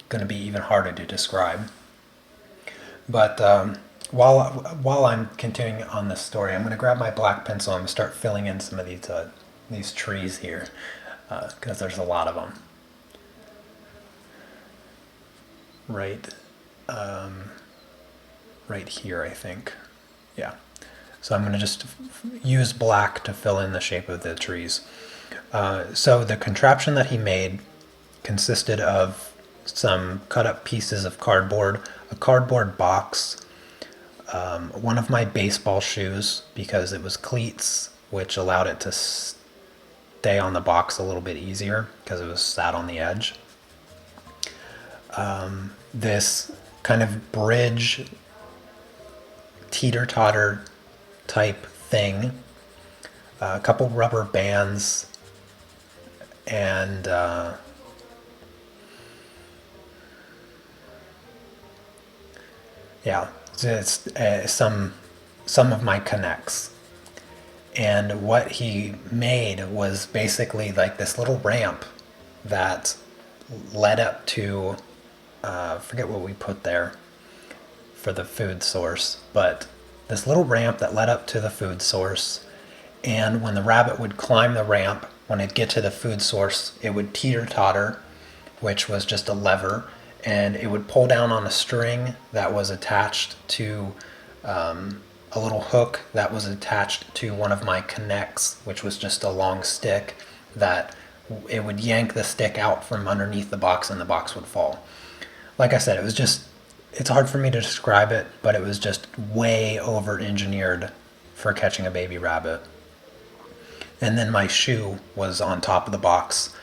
going to be even harder to describe. But while I'm continuing on this story, I'm going to grab my black pencil and start filling in some of these trees here, because there's a lot of them. Right, right here, I think. Yeah. So I'm going to just use black to fill in the shape of the trees. So the contraption that he made consisted of some cut up pieces of cardboard, a cardboard box, one of my baseball shoes because it was cleats, which allowed it to stay on the box a little bit easier because it was sat on the edge. This kind of bridge teeter-totter type thing, a couple rubber bands, and yeah, it's some of my connects. And what he made was basically like this little ramp that led up to forget what we put there for the food source, but this little ramp that led up to the food source. And when the rabbit would climb the ramp, when it'd get to the food source, it would teeter-totter, which was just a lever, and it would pull down on a string that was attached to a little hook that was attached to one of my connects, which was just a long stick that it would yank the stick out from underneath the box and the box would fall. Like I said, it's hard for me to describe it, but it was just way over engineered for catching a baby rabbit. And then my shoe was on top of the box,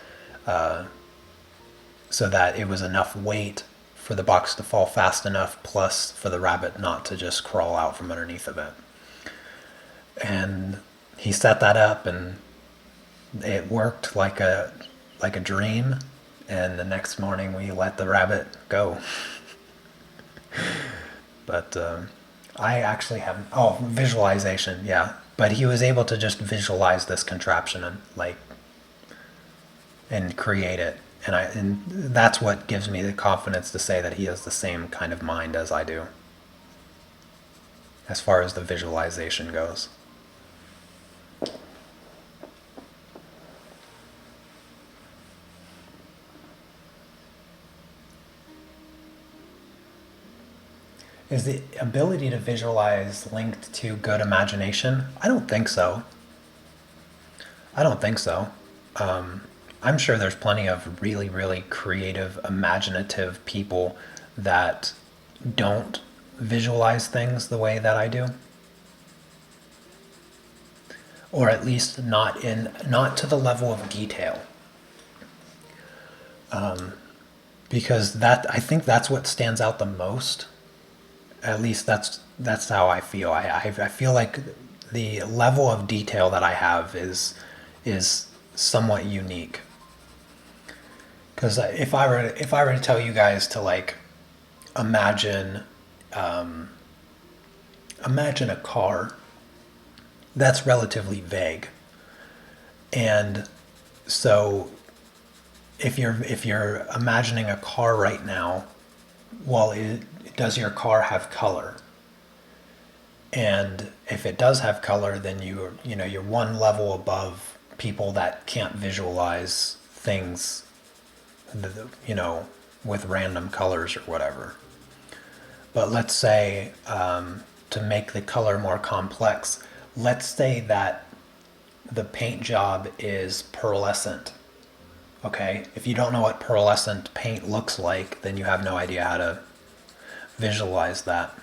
so that it was enough weight for the box to fall fast enough, plus for the rabbit not to just crawl out from underneath of it. And he set that up, and it worked like a dream. And the next morning we let the rabbit go. But I actually have, oh, visualization, yeah. But he was able to just visualize this contraption and like and create it. And that's what gives me the confidence to say that he has the same kind of mind as I do, as far as the visualization goes. Is the ability to visualize linked to good imagination? I don't think so. I don't think so. I'm sure there's plenty of really, really creative, imaginative people that don't visualize things the way that I do, or at least not to the level of detail. Because that I think that's what stands out the most. At least that's how I feel. I feel like the level of detail that I have is somewhat unique. Because if I were to tell you guys to like imagine imagine a car, that's relatively vague. And so if you're imagining a car right now, well, does your car have color? And if it does have color, then you're one level above people that can't visualize things, you know, with random colors or whatever. But let's say, to make the color more complex, let's say that the paint job is pearlescent. Okay, if you don't know what pearlescent paint looks like, then you have no idea how to visualize that.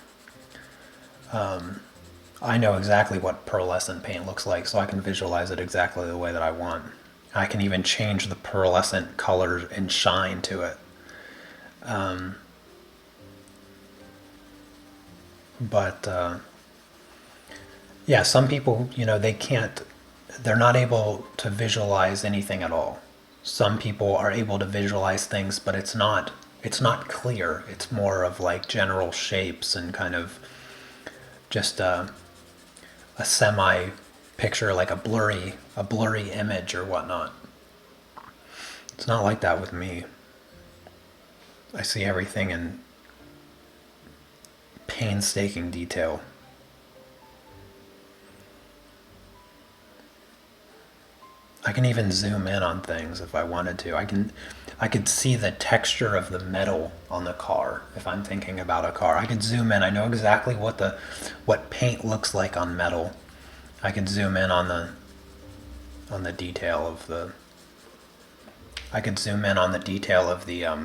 I know exactly what pearlescent paint looks like, so I can visualize it exactly the way that I want. I can even change the pearlescent color and shine to it. But yeah, some people, they're not able to visualize anything at all. Some people are able to visualize things, but it's not clear. It's more of like general shapes and kind of just a semi picture, like a blurry image or whatnot. It's not like that with me. I see everything in painstaking detail. I can even zoom in on things if I wanted to. I could see the texture of the metal on the car if I'm thinking about a car. I could zoom in. I know exactly what paint looks like on metal. I could zoom in on the detail of the I could zoom in on the detail of the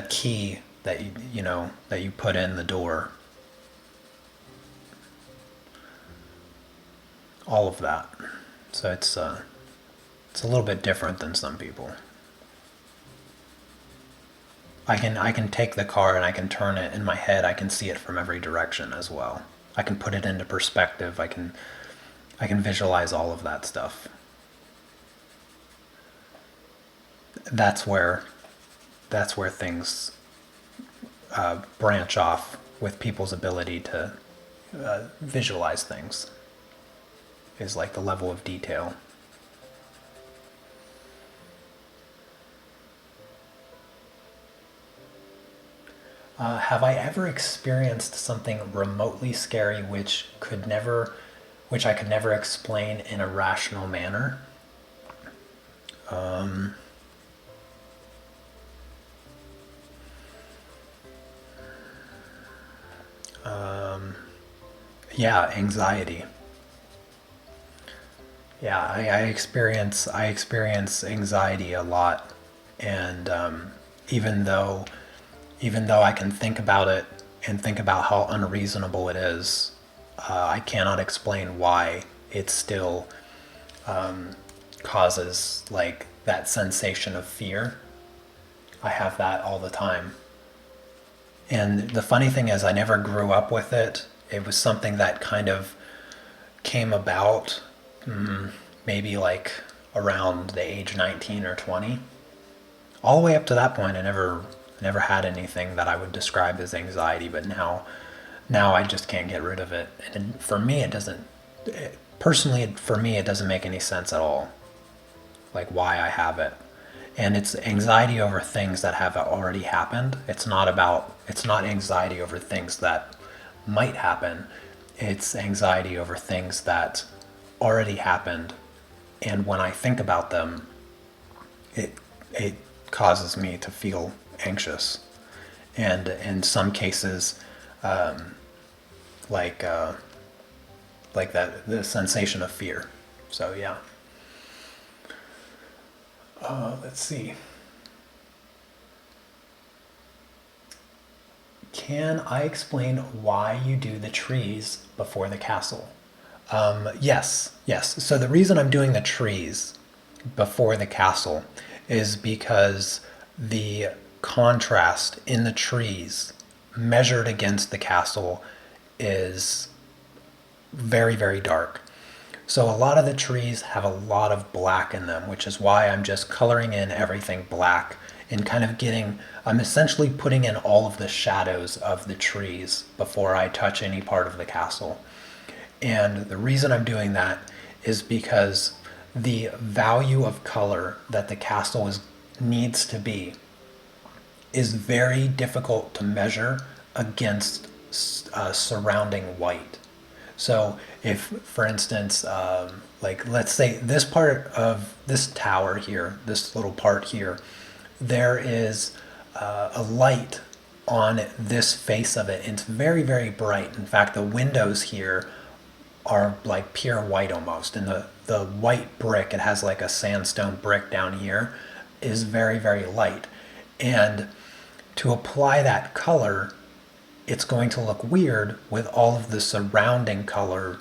key that you put in the door. All of that. So it's a little bit different than some people. I can take the car and I can turn it in my head. I can see it from every direction as well. I can put it into perspective. I can visualize all of that stuff. That's where things branch off with people's ability to visualize things, is like the level of detail. Have I ever experienced something remotely scary which I could never explain in a rational manner? Um, um, yeah, anxiety. Yeah, I experience anxiety a lot, and even though I can think about it and think about how unreasonable it is, I cannot explain why it still causes like that sensation of fear. I have that all the time. And the funny thing is, I never grew up with it. It was something that kind of came about, maybe like around the age 19 or 20. All the way up to that point, Never had anything that I would describe as anxiety, but now I just can't get rid of it. And for me, personally, for me, it doesn't make any sense at all, like why I have it. And it's anxiety over things that have already happened. It's not anxiety over things that might happen. It's anxiety over things that already happened. And when I think about them, it causes me to feel anxious. And in some cases, like that, the sensation of fear. So yeah. Let's see. Can I explain why you do the trees before the castle? Yes. So the reason I'm doing the trees before the castle is because the contrast in the trees measured against the castle is very, very dark. So a lot of the trees have a lot of black in them, which is why I'm just coloring in everything black and kind of I'm essentially putting in all of the shadows of the trees before I touch any part of the castle. And the reason I'm doing that is because the value of color that the castle needs to be is very difficult to measure against surrounding white. So if, for instance, like let's say this part of this tower here, this little part here, there is a light on this face of it. It's very, very bright. In fact, the windows here are like pure white almost. And the white brick, it has like a sandstone brick down here, is very, very light. And to apply that color, it's going to look weird with all of the surrounding color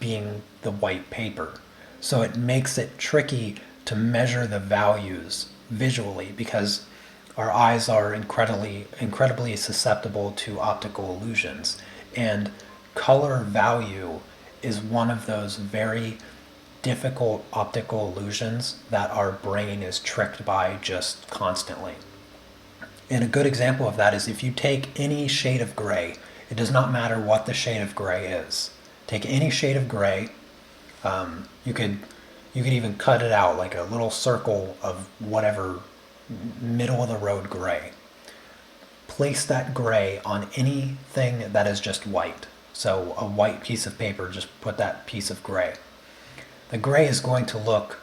being the white paper. So it makes it tricky to measure the values visually because our eyes are incredibly susceptible to optical illusions. And color value is one of those very difficult optical illusions that our brain is tricked by just constantly. And a good example of that is if you take any shade of gray, it does not matter what the shade of gray is. Take any shade of gray, you could even cut it out like a little circle of whatever middle of the road gray. Place that gray on anything that is just white. So a white piece of paper, just put that piece of gray. The gray is going to look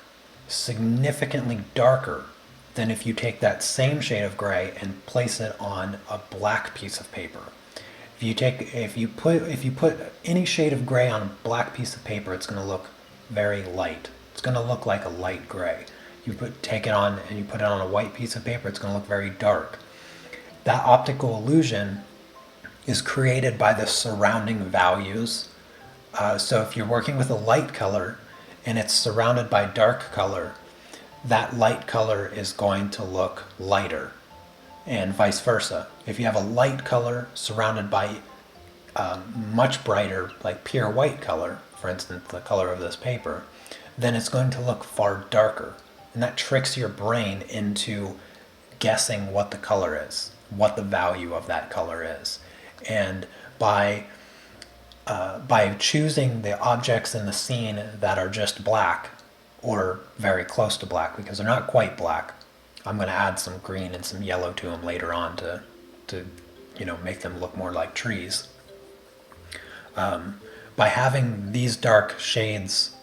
significantly darker than if you take that same shade of gray and place it on a black piece of paper. If you put any shade of gray on a black piece of paper, it's going to look very light. It's going to look like a light gray. Take it on and you put it on a white piece of paper, it's going to look very dark. That optical illusion is created by the surrounding values. So if you're working with a light color and it's surrounded by dark color, that light color is going to look lighter, and vice versa. If you have a light color surrounded by much brighter, like pure white color, for instance, the color of this paper, then it's going to look far darker. And that tricks your brain into guessing what the color is, what the value of that color is. And by choosing the objects in the scene that are just black, or very close to black, because they're not quite black. I'm going to add some green and some yellow to them later on to make them look more like trees. By having these dark shades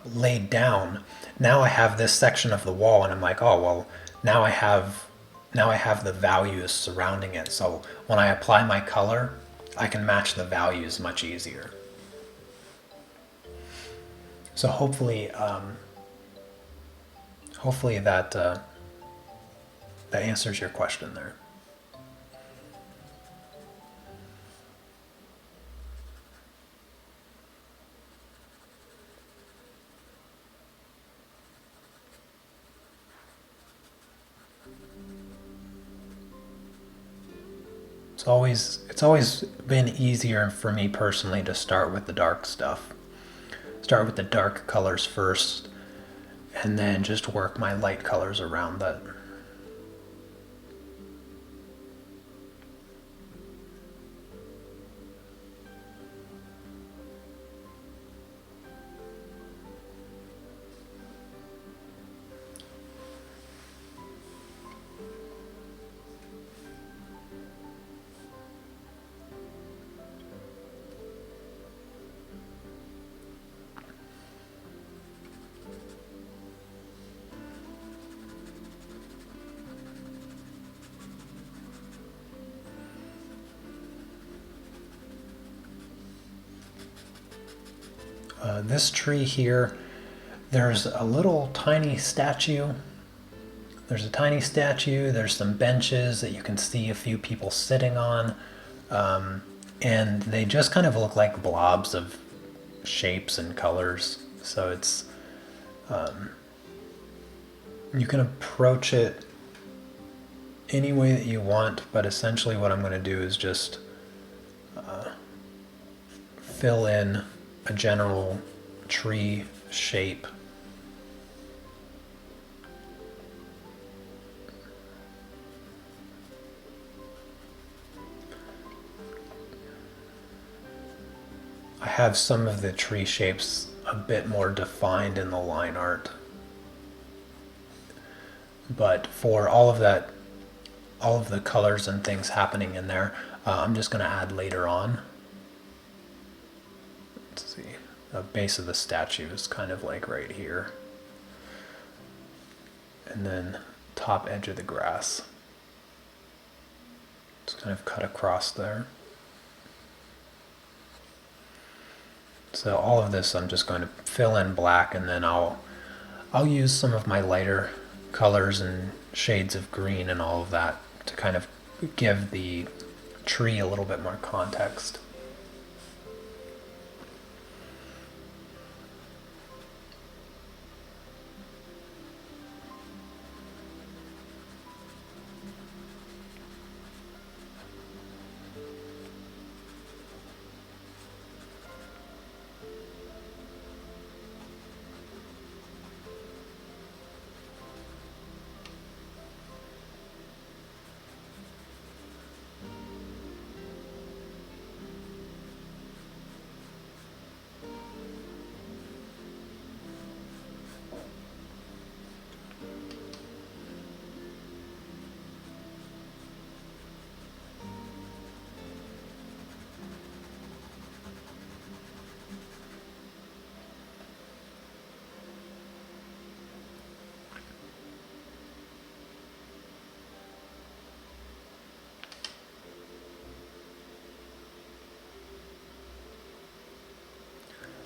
laid down, now I have this section of the wall, and I'm like, oh well, now I have the values surrounding it. So when I apply my color, I can match the values much easier. So hopefully that answers your question there. It's always been easier for me personally to start with the dark stuff. Start with the dark colors first, and then just work my light colors around that. This tree here, there's a little tiny statue. There's a tiny statue, there's some benches that you can see a few people sitting on, and they just kind of look like blobs of shapes and colors. So it's, you can approach it any way that you want, but essentially what I'm going to do is just fill in a general tree shape. I have some of the tree shapes a bit more defined in the line art, but for all of that, all of the colors and things happening in there, I'm just going to add later on. Let's see, the base of the statue is kind of like right here, and then top edge of the grass, just kind of cut across there. So all of this I'm just going to fill in black, and then I'll use some of my lighter colors and shades of green and all of that to kind of give the tree a little bit more context.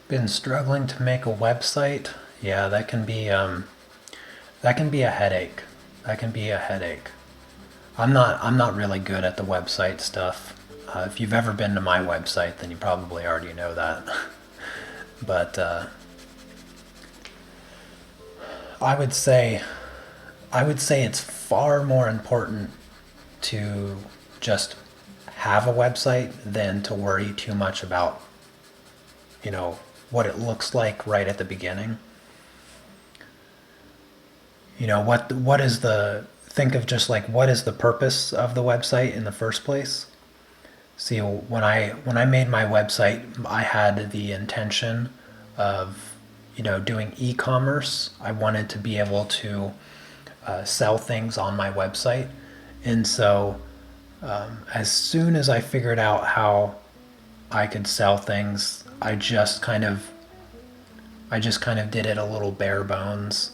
Been struggling to make a website? Yeah, that can be a headache. That can be a headache. I'm not really good at the website stuff. If you've ever been to my website, then you probably already know that. But I would say it's far more important to just have a website than to worry too much about, you know, what it looks like right at the beginning. You know, what is the, think of just like, what is the purpose of the website in the first place? See, when I made my website, I had the intention of, you know, doing e-commerce. I wanted to be able to sell things on my website, and so as soon as I figured out how I could sell things, I just kind of did it a little bare bones,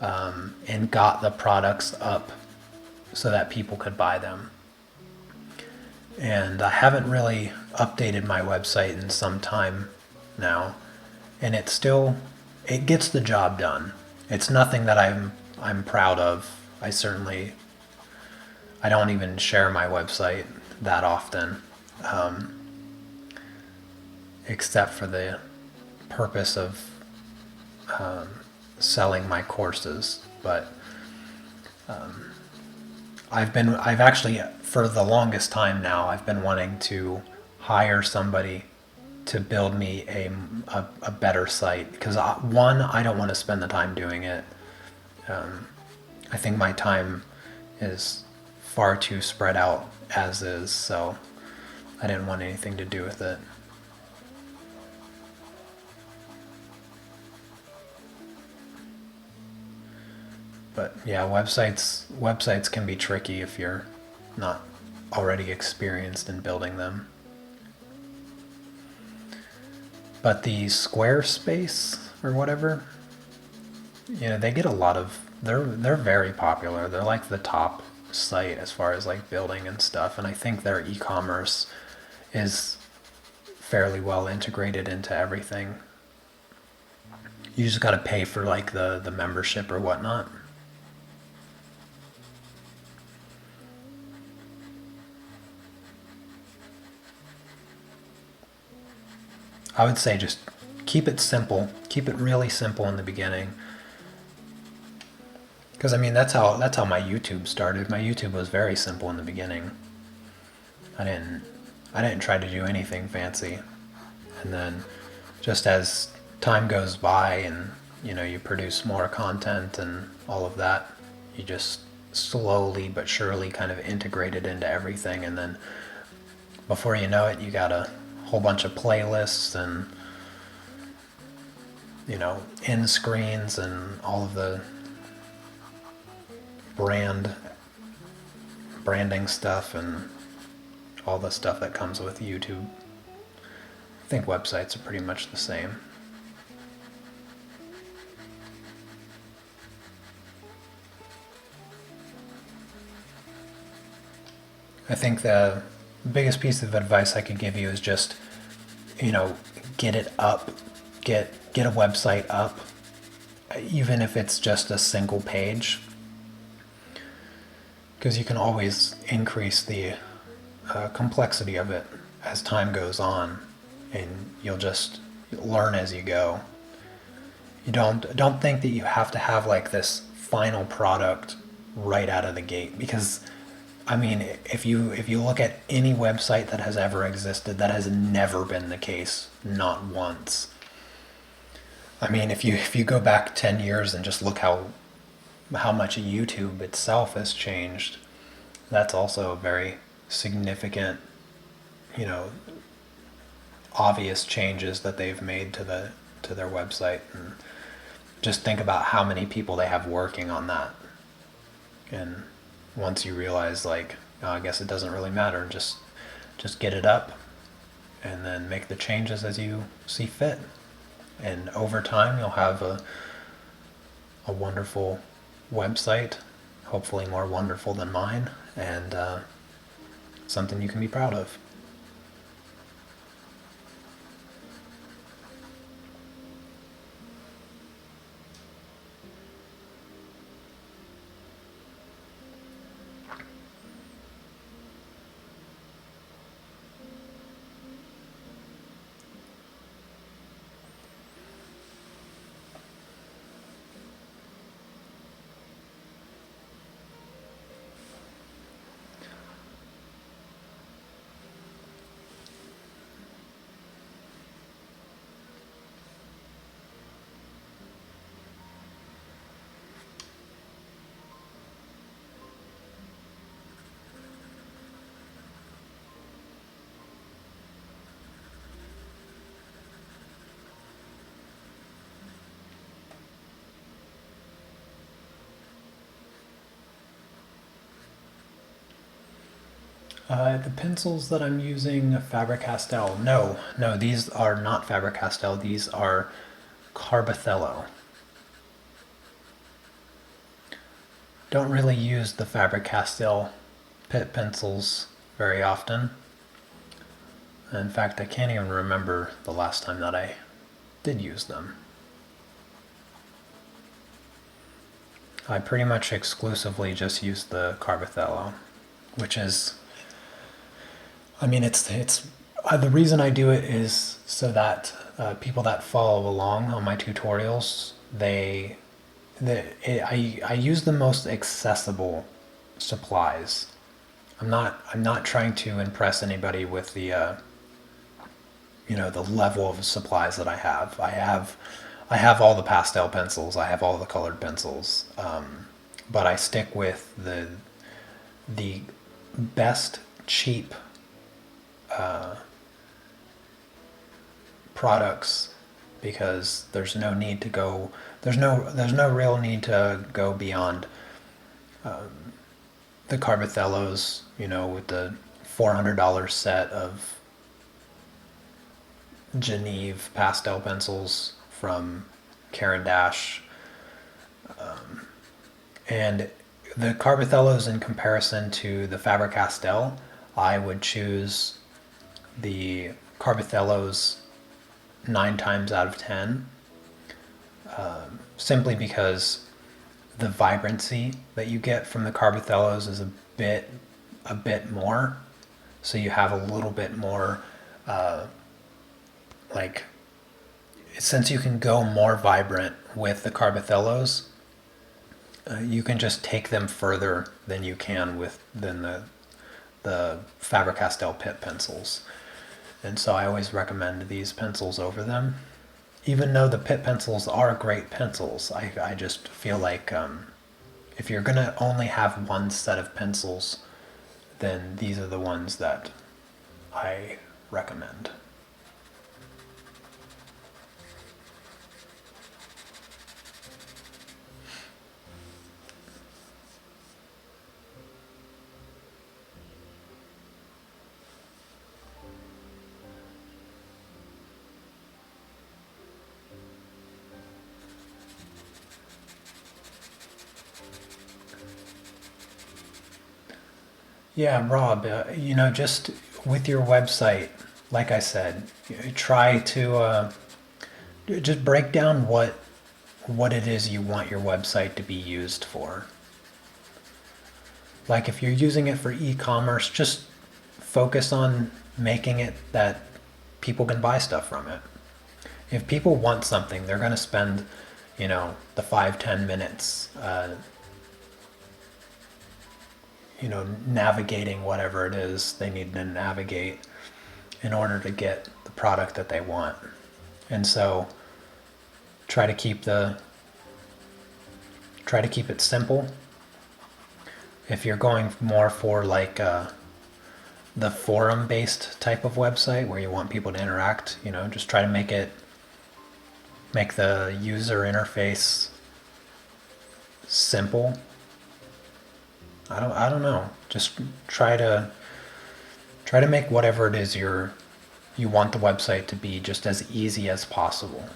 and got the products up so that people could buy them. And I haven't really updated my website in some time now, and it gets the job done. It's nothing that I'm proud of. I don't even share my website that often, except for the purpose of selling my courses. But I've actually, for the longest time now, I've been wanting to hire somebody to build me a better site, because one, I don't want to spend the time doing it. I think my time is far too spread out as is, so I didn't want anything to do with it. But yeah, websites can be tricky if you're not already experienced in building them. But the Squarespace or whatever, you know, they get a lot of, they're very popular. They're like the top site as far as like building and stuff, and I think their e-commerce is fairly well integrated into everything. You just got to pay for like the membership or whatnot. I would say just keep it simple. Keep it really simple in the beginning. Because I mean that's how my YouTube started. My YouTube was very simple in the beginning. I didn't I didn't try to do anything fancy. And then just as time goes by and you produce more content and all of that, you just slowly but surely kind of integrate it into everything, and then before you know it, you got a whole bunch of playlists and end screens and all of the branding stuff and all the stuff that comes with YouTube. I think websites are pretty much the same. I think the biggest piece of advice I could give you is just, get it up, get a website up, even if it's just a single page, because you can always increase the complexity of it as time goes on, and you'll just learn as you go. You don't think that you have to have like this final product right out of the gate, because I mean, if you look at any website that has ever existed, that has never been the case, not once. I mean, if you go back 10 years and just look how much YouTube itself has changed, that's also a very significant, you know, obvious changes that they've made to their website. And just think about how many people they have working on that. And once you realize, like, oh, I guess it doesn't really matter, just get it up and then make the changes as you see fit. And over time, you'll have a wonderful website, hopefully more wonderful than mine, and something you can be proud of. The pencils that I'm using, Faber-Castell. No, these are not Faber-Castell. These are Carbothello. Don't really use the Faber-Castell pit pencils very often. In fact, I can't even remember the last time that I did use them. I pretty much exclusively just use the Carbothello, which is, I mean, it's the reason I do it is so that people that follow along on my tutorials, I use the most accessible supplies. I'm not trying to impress anybody with the the level of supplies that I have. I have all the pastel pencils. I have all the colored pencils, but I stick with the best cheap products, because there's no real need to go beyond the Carbothellos, with the $400 set of Geneve pastel pencils from Caran d'Ache, and the Carbothellos, in comparison to the Faber-Castell, I would choose the Carbothellos 9 times out of 10. simply because the vibrancy that you get from the carbothellos is a bit more. So you have a little bit more, like, since you can go more vibrant with the carbothellos, you can just take them further than you can with than the Faber-Castell Pit pencils. And so I always recommend these pencils over them. Even though the Pit pencils are great pencils, I just feel like if you're gonna only have one set of pencils, then these are the ones that I recommend. Yeah, Rob, just with your website, like I said, try to just break down what it is you want your website to be used for. Like if you're using it for e-commerce, just focus on making it that people can buy stuff from it. If people want something, they're going to spend, the 5-10 minutes, navigating whatever it is they need to navigate in order to get the product that they want. And so try to keep it simple. If you're going more for like the forum based type of website where you want people to interact, just try to make the user interface simple. I don't know. Just try to make whatever it is you want the website to be just as easy as possible.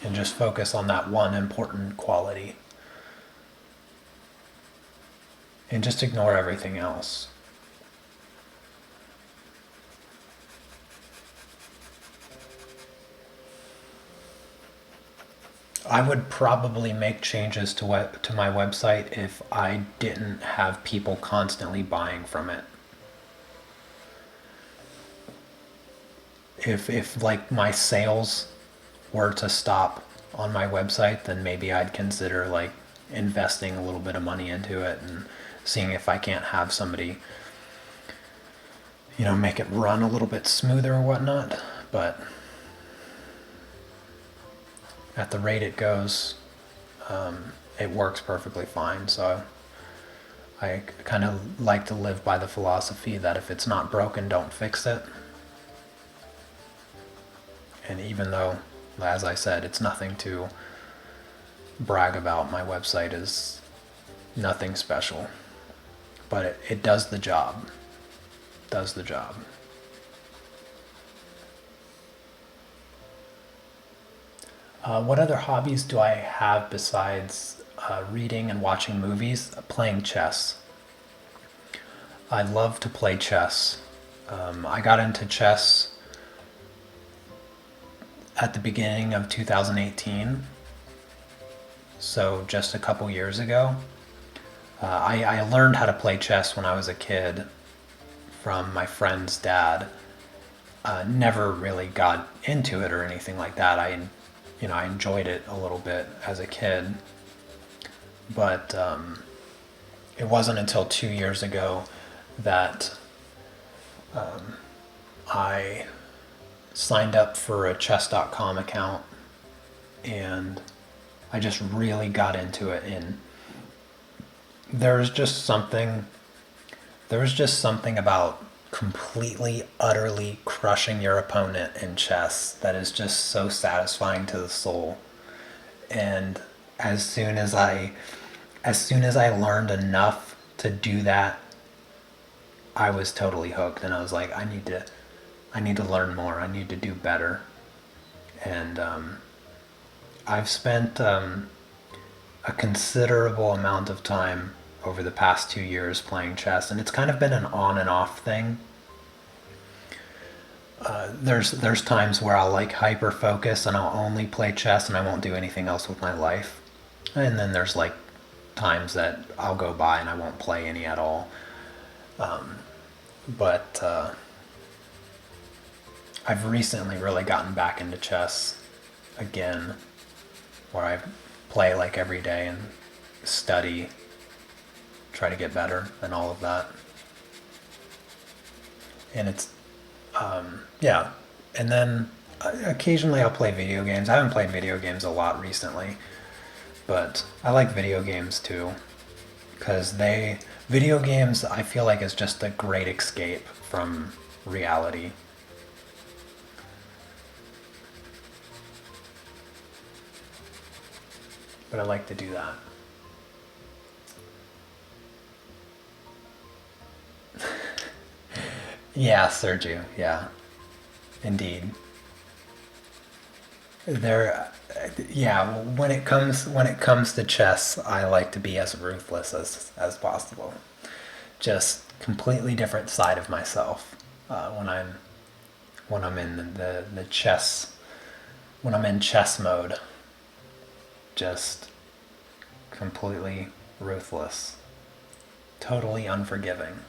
And just focus on that one important quality. And just ignore everything else. I would probably make changes to my website if I didn't have people constantly buying from it. If like my sales were to stop on my website, then maybe I'd consider like investing a little bit of money into it and seeing if I can't have somebody, make it run a little bit smoother or whatnot. But at the rate it goes, it works perfectly fine. So I kind of like to live by the philosophy that if it's not broken, don't fix it. And even though, as I said, it's nothing to brag about, my website is nothing special, but it does the job. Does the job. What other hobbies do I have besides reading and watching movies? Playing chess. I love to play chess. I got into chess at the beginning of 2018, so just a couple years ago. I learned how to play chess when I was a kid from my friend's dad. Never really got into it or anything like that. I enjoyed it a little bit as a kid, but it wasn't until 2 years ago that I signed up for a chess.com account, and I just really got into it. And there was just something about completely, utterly crushing your opponent in chess that is just so satisfying to the soul. And as soon as I learned enough to do that, I was totally hooked, and I was like, I need to learn more. I need to do better. And I've spent a considerable amount of time over the past 2 years playing chess, and it's kind of been an on and off thing. There's times where I'll like hyper focus and I'll only play chess and I won't do anything else with my life. And then there's like times that I'll go by and I won't play any at all. But I've recently really gotten back into chess again, where I play like every day and study, try to get better and all of that. And it's yeah. And then occasionally I'll play video games. I haven't played video games a lot recently, but I like video games too because they video games I feel like is just a great escape from reality. But I like to do that. Yeah, Sergio. Yeah, indeed. There, yeah. When it comes to chess, I like to be as ruthless as possible. Just completely different side of myself when I'm in the chess when I'm in chess mode. Just completely ruthless, totally unforgiving.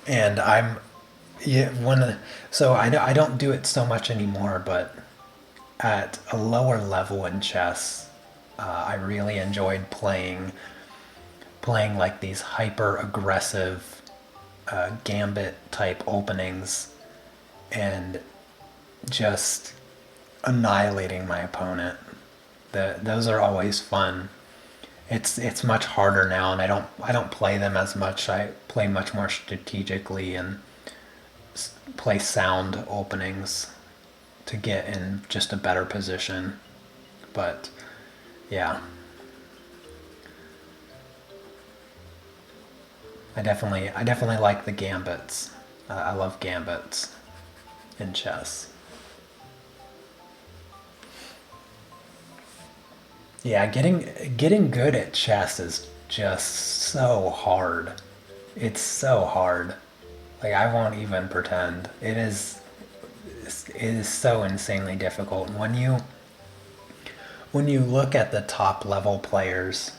And I'm yeah when so I don't do it so much anymore, but at a lower level in chess, I really enjoyed playing like these hyper aggressive gambit type openings and just annihilating my opponent. Those are always fun. It's much harder now, and I don't play them as much. I play much more strategically and play sound openings to get in just a better position. But yeah, I definitely like the gambits. I love gambits in chess. Yeah, getting good at chess is just so hard. It's so hard. Like I won't even pretend. It is so insanely difficult. When you look at the top level players,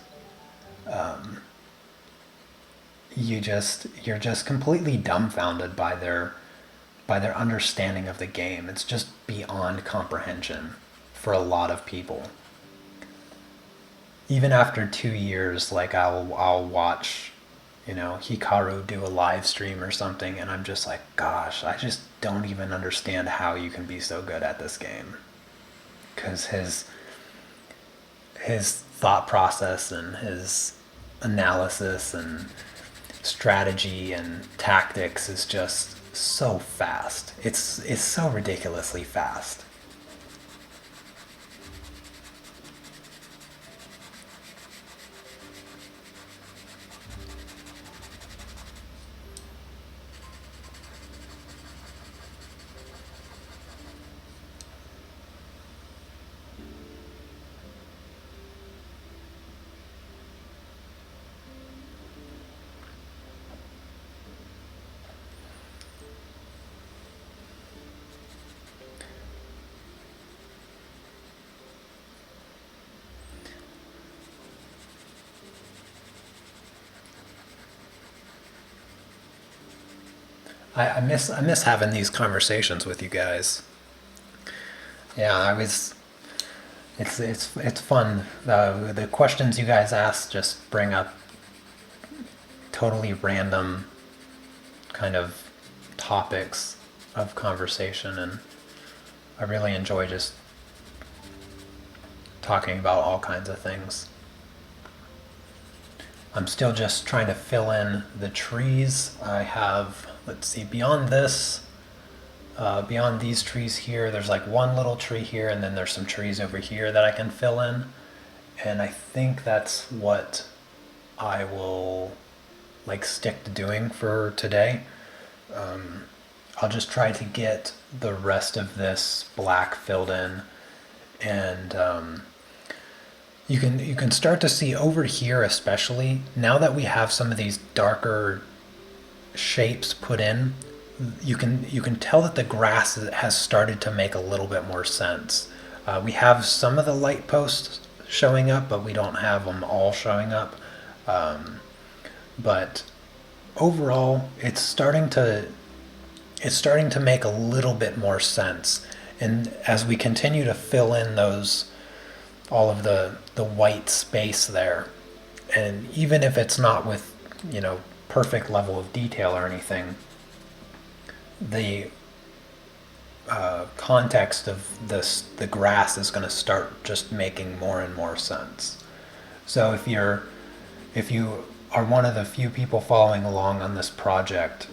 you're just completely dumbfounded by their understanding of the game. It's just beyond comprehension for a lot of people. Even after 2 years, like I'll watch, Hikaru do a live stream or something, and I'm just like, gosh, I just don't even understand how you can be so good at this game. Because his thought process and his analysis and strategy and tactics is just so fast. It's so ridiculously fast. I miss having these conversations with you guys. Yeah, I was. It's fun. The questions you guys ask just bring up totally random kind of topics of conversation, and I really enjoy just talking about all kinds of things. I'm still just trying to fill in the trees. I have, let's see, beyond these trees here, there's like one little tree here, and then there's some trees over here that I can fill in. And I think that's what I will like stick to doing for today. I'll just try to get the rest of this black filled in, and you can start to see over here, especially now that we have some of these darker shapes put in, you can tell that the grass has started to make a little bit more sense. We have some of the light posts showing up, but we don't have them all showing up. But overall, it's starting to make a little bit more sense. And as we continue to fill in those all of the white space there, and even if it's not with perfect level of detail or anything, the context of the grass is going to start just making more and more sense. So if you are one of the few people following along on this project,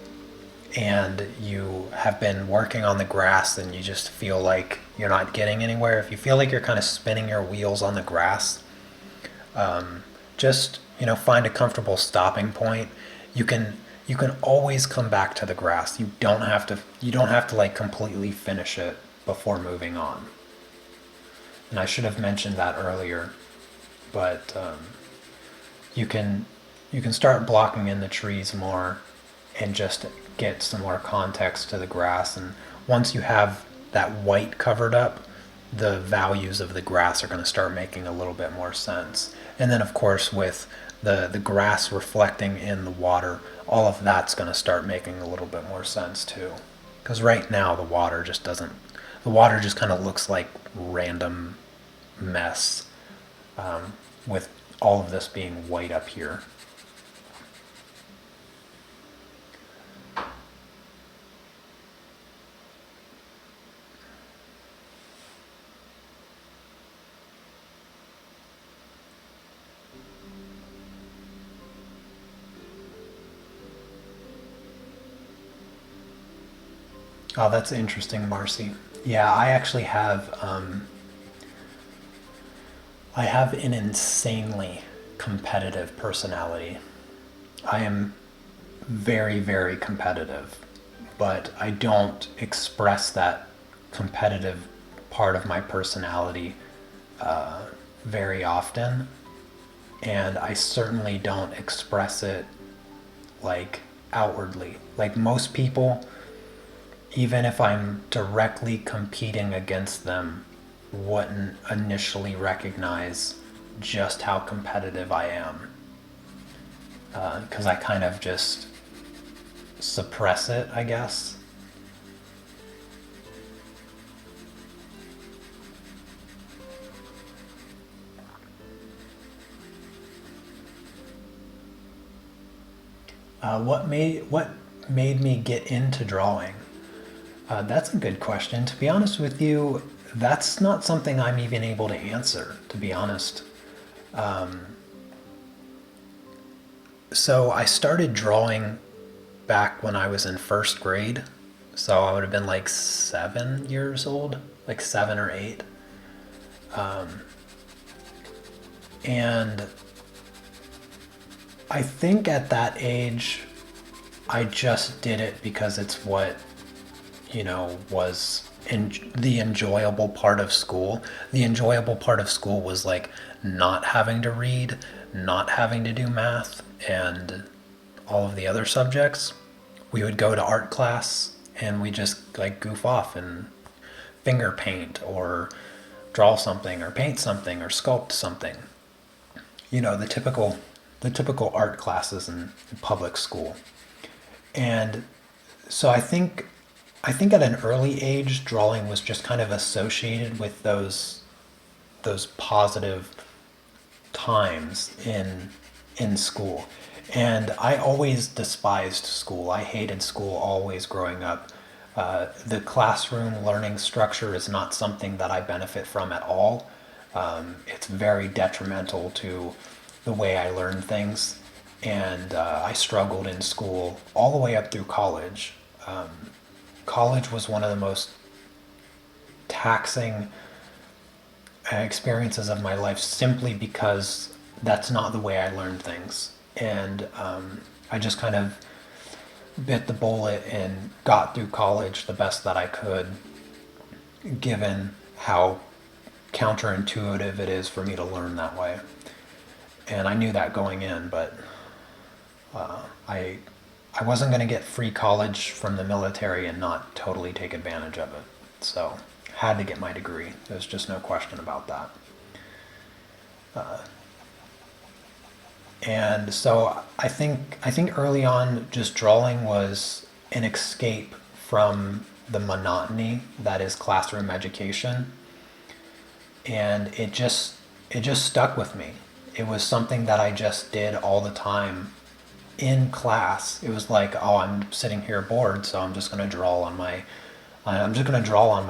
and you have been working on the grass and you just feel like you're not getting anywhere, if you feel like you're kind of spinning your wheels on the grass, just find a comfortable stopping point. You can always come back to the grass. You don't have to like completely finish it before moving on. And I should have mentioned that earlier, but you can start blocking in the trees more and just get some more context to the grass. And once you have that white covered up, the values of the grass are going to start making a little bit more sense. And then of course with the grass reflecting in the water, all of that's going to start making a little bit more sense too. Because right now the water just kind of looks like random mess, with all of this being white up here. Oh, that's interesting, Marcy. Yeah, I have an insanely competitive personality. I am very, very competitive, but I don't express that competitive part of my personality very often, and I certainly don't express it like outwardly. Like most people, even if I'm directly competing against them, wouldn't initially recognize just how competitive I am, because I kind of just suppress it, I guess. What made me get into drawing? That's a good question. To be honest with you, that's not something I'm even able to answer, to be honest. So I started drawing back when I was in first grade. So I would have been like 7 years old, like 7 or 8. And I think at that age, I just did it because it's what was the enjoyable part of school. The enjoyable part of school was like not having to read, not having to do math, and all of the other subjects. We would go to art class and we just like goof off and finger paint or draw something or paint something or sculpt something. The typical art classes in public school. And so I think at an early age, drawing was just kind of associated with those positive times in school. And I always despised school. I hated school always growing up. The classroom learning structure is not something that I benefit from at all. It's very detrimental to the way I learn things. And I struggled in school all the way up through college. College was one of the most taxing experiences of my life, simply because that's not the way I learned things. And I just kind of bit the bullet and got through college the best that I could, given how counterintuitive it is for me to learn that way. And I knew that going in, but I I wasn't going to get free college from the military and not totally take advantage of it. So had to get my degree. There's just no question about that. And so I think early on, just drawing was an escape from the monotony that is classroom education, and it just stuck with me. It was something that I just did all the time in class. It was like, oh, I'm sitting here bored, so I'm just going to draw on my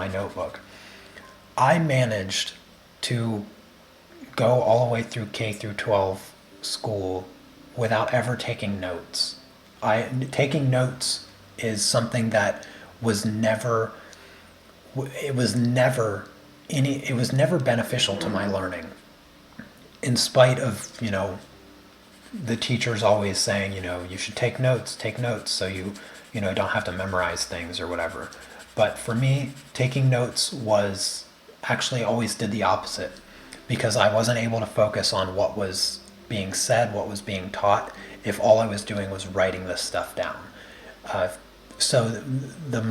notebook. I managed to go all the way through K through 12 school without ever taking notes. Taking notes is something that was never it was never it was never beneficial to my learning, in spite of, the teachers always saying, you should take notes so you don't have to memorize things or whatever. But for me, taking notes was actually always did the opposite, because I wasn't able to focus on what was being said, what was being taught, if all I was doing was writing this stuff down. Uh, so the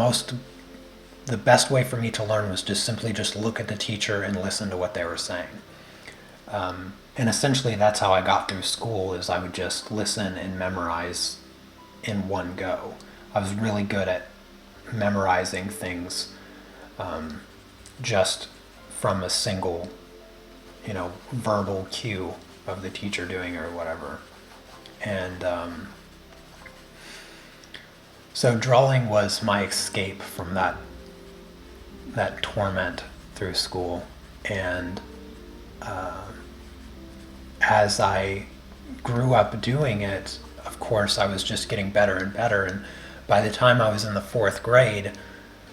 best way for me to learn was just simply just look at the teacher and listen to what they were saying. And essentially that's how I got through school, is I would just listen and memorize in one go. I was really good at memorizing things, just from a single, verbal cue of the teacher doing or whatever. And so drawing was my escape from that torment through school. And as I grew up doing it, of course, I was just getting better and better. And by the time I was in the fourth grade,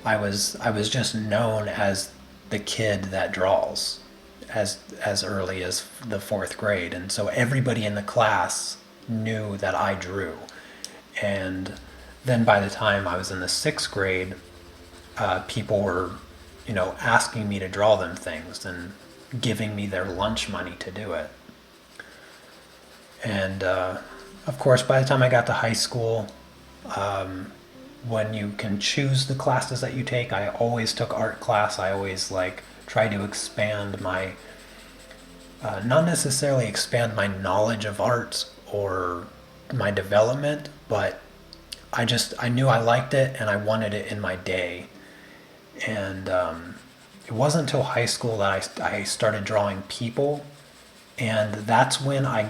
I was just known as the kid that draws, as early as the fourth grade. And so everybody in the class knew that I drew. And then by the time I was in the sixth grade, people were, asking me to draw them things and giving me their lunch money to do it. And of course, by the time I got to high school, when you can choose the classes that you take, I always took art class. I always tried to expand my, not necessarily expand my knowledge of art or my development, but I knew I liked it and I wanted it in my day. And it wasn't until high school that I started drawing people, and that's when I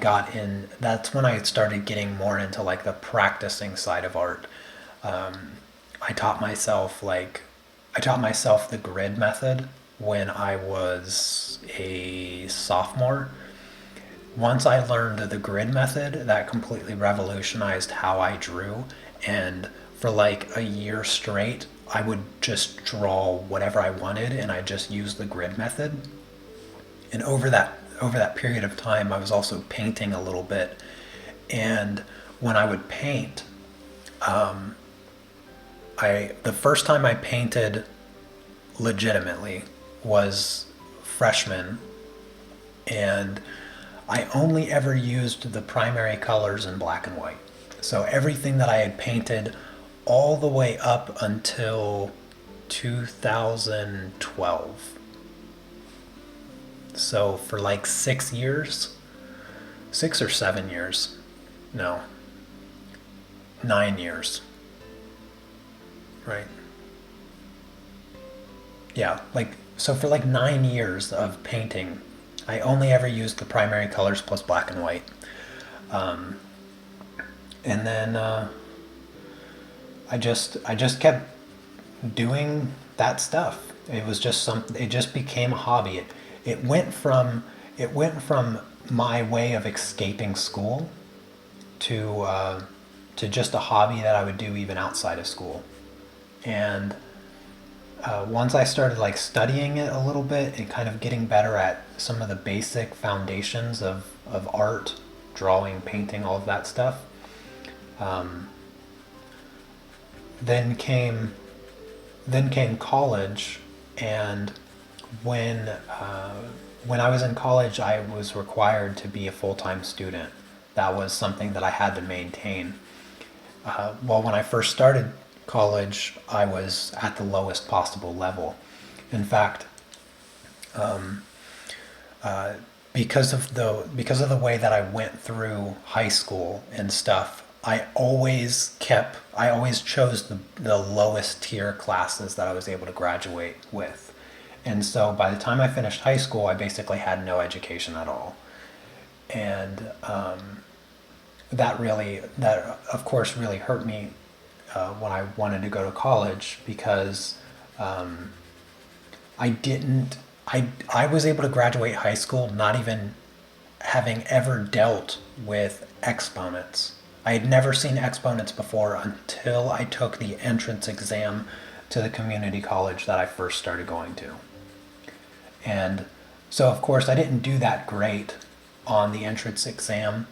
started getting more into the practicing side of art. I taught myself the grid method when I was a sophomore. Once I learned the grid method, that completely revolutionized how I drew. And for a year straight, I would just draw whatever I wanted, and I just used the grid method. And over that period of time, I was also painting a little bit. And when I would paint, the first time I painted legitimately was freshman, and I only ever used the primary colors in black and white. So everything that I had painted all the way up until 2012. So for 6 years, 6 or 7 years, no, 9 years, right? Yeah, so for 9 years of painting, I only ever used the primary colors plus black and white. And then I just kept doing that stuff. It was just it just became a hobby. It went from my way of escaping school to just a hobby that I would do even outside of school. And once I started studying it a little bit and kind of getting better at some of the basic foundations of art, drawing, painting, all of that stuff, then came then came college, and when when I was in college, I was required to be a full-time student. That was something that I had to maintain. Well, when I first started college, I was at the lowest possible level. In fact, because of the way that I went through high school and stuff, I always chose the lowest tier classes that I was able to graduate with. And so by the time I finished high school, I basically had no education at all. And that of course really hurt me when I wanted to go to college, because I didn't. I was able to graduate high school not even having ever dealt with exponents. I had never seen exponents before until I took the entrance exam to the community college that I first started going to. And so, of course, I didn't do that great on the entrance exam,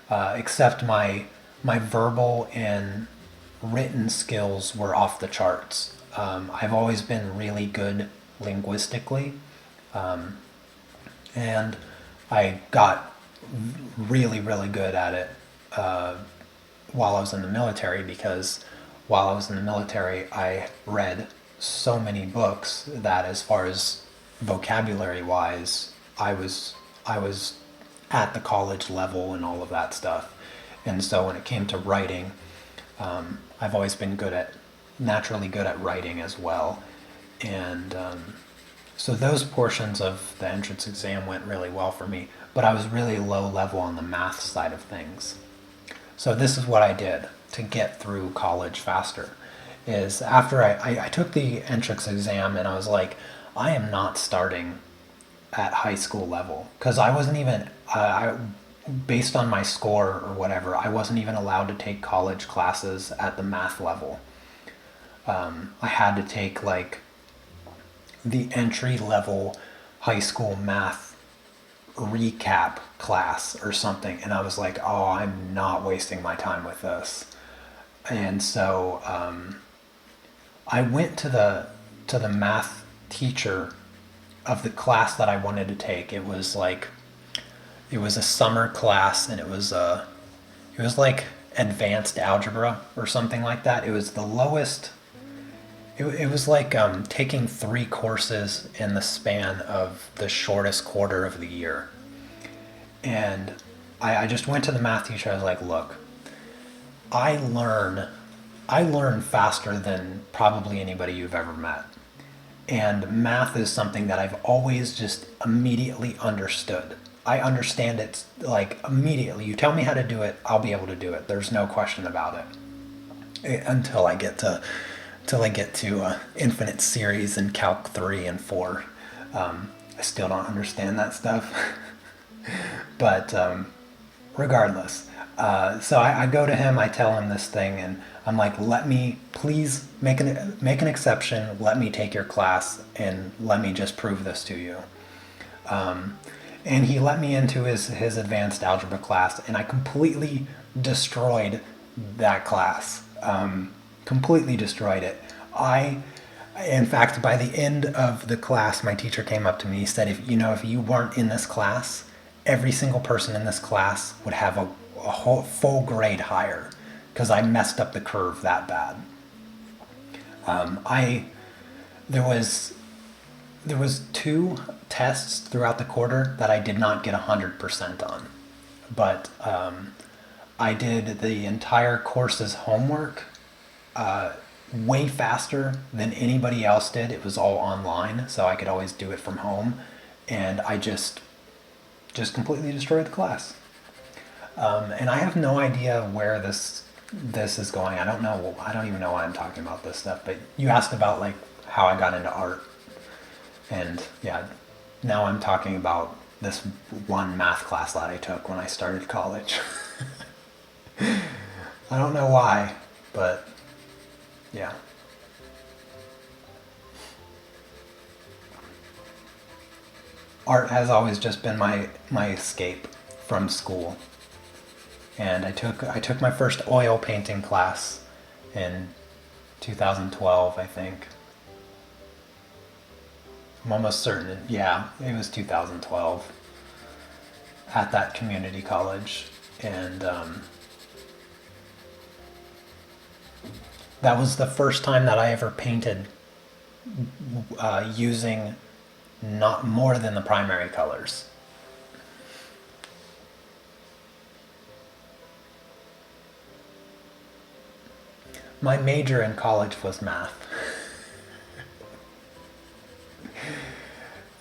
except my verbal and written skills were off the charts. I've always been really good linguistically, and I got really, really good at it while I was in the military, because while I was in the military, I read so many books that, as far as vocabulary wise, I was at the college level and all of that stuff. And so when it came to writing, I've always been naturally good at writing as well. And so those portions of the entrance exam went really well for me, but I was really low level on the math side of things. So this is what I did to get through college faster. Is after I took the entrance exam, and I was like, I am not starting at high school level, because I wasn't even, based on my score or whatever, I wasn't even allowed to take college classes at the math level. I had to take like the entry level high school math recap class or something, and I was like, oh, I'm not wasting my time with this. And so I went to the math teacher of the class that I wanted to take. It was a summer class, and it was like advanced algebra or something like that. It was the lowest. It was like taking 3 courses in the span of the shortest quarter of the year. And I just went to the math teacher. I was like, look, I learn faster than probably anybody you've ever met. And math is something that I've always just immediately understood. I understand it like immediately. You tell me how to do it, I'll be able to do it. There's no question about it. Until I get to infinite series and calc 3 and 4. I still don't understand that stuff. But regardless, so I go to him, I tell him this thing, and I'm like, let me please make an exception. Let me take your class, and let me just prove this to you. And he let me into his advanced algebra class, and I completely destroyed that class. Completely destroyed it. In fact, by the end of the class, my teacher came up to me. He said, if you weren't in this class, every single person in this class would have a whole full grade higher, because I messed up the curve that bad. There was 2 tests throughout the quarter that I did not get 100% on, but I did the entire course's homework way faster than anybody else did. It was all online, so I could always do it from home, and I just completely destroyed the class. And I have no idea where this is going. I don't know. I don't even know why I'm talking about this stuff. But you asked about like how I got into art, and yeah, now I'm talking about this one math class that I took when I started college. I don't know why, but yeah. Art has always just been my escape from school. And I took my first oil painting class in 2012, I think. I'm almost certain. Yeah, it was 2012 at that community college. And that was the first time that I ever painted using not more than the primary colors. My major in college was math.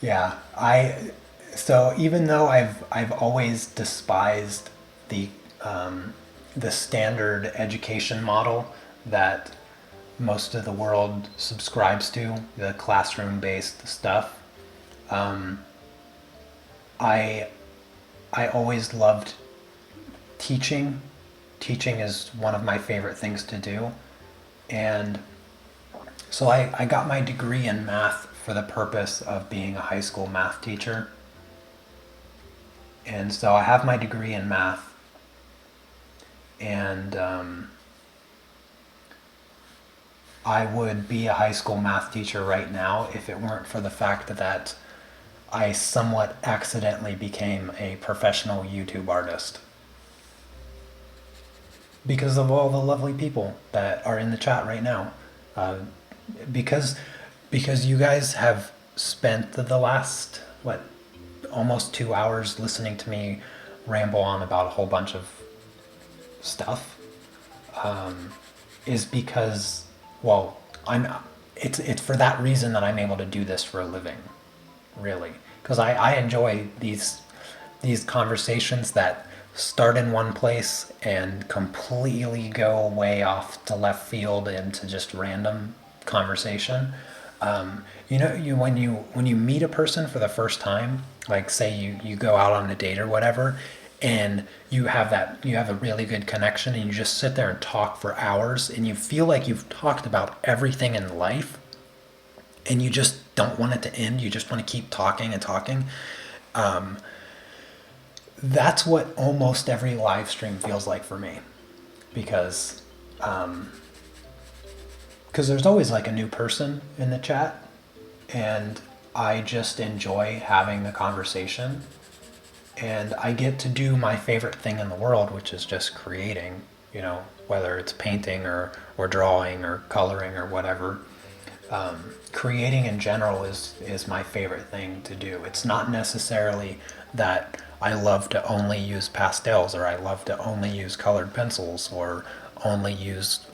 Yeah, so even though I've always despised the the standard education model that most of the world subscribes to, the classroom based stuff, I I always loved teaching. Teaching is one of my favorite things to do. And so I got my degree in math for the purpose of being a high school math teacher. And so I have my degree in math. And I would be a high school math teacher right now if it weren't for the fact that I somewhat accidentally became a professional YouTube artist. Because of all the lovely people that are in the chat right now. Uh, because because you guys have spent the last, what, almost 2 hours listening to me ramble on about a whole bunch of stuff, is because, well, it's for that reason that I'm able to do this for a living, really, because I enjoy these conversations that start in one place and completely go way off to left field into just random conversation. When you meet a person for the first time, like say you go out on a date or whatever, and you have a really good connection, and you just sit there and talk for hours, and you feel like you've talked about everything in life, and you just don't want it to end. You just want to keep talking and talking. That's what almost every live stream feels like for me, because there's always like a new person in the chat, and I just enjoy having the conversation, and I get to do my favorite thing in the world, which is just creating, whether it's painting or drawing or coloring or whatever. Creating in general is my favorite thing to do. It's not necessarily that I love to only use pastels, or I love to only use colored pencils, or only use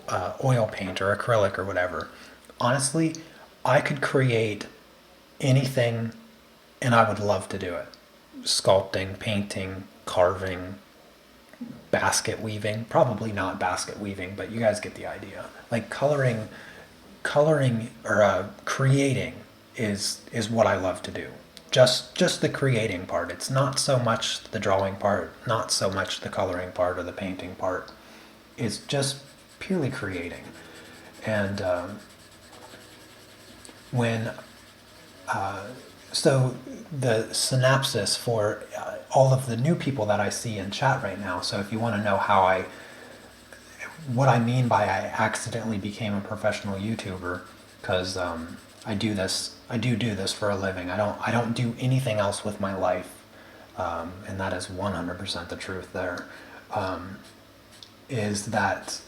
oil paint or acrylic or whatever. Honestly, I could create anything, and I would love to do it. Sculpting, painting, carving, basket weaving. Probably not basket weaving, but you guys get the idea. Like coloring or creating is what I love to do. Just the creating part. It's not so much the drawing part, not so much the coloring part or the painting part. It's just purely creating. And when so the synopsis for all of the new people that I see in chat right now. So if you want to know what I mean by I accidentally became a professional YouTuber, because I do this for a living. I don't do anything else with my life, and that is 100% the truth. There is that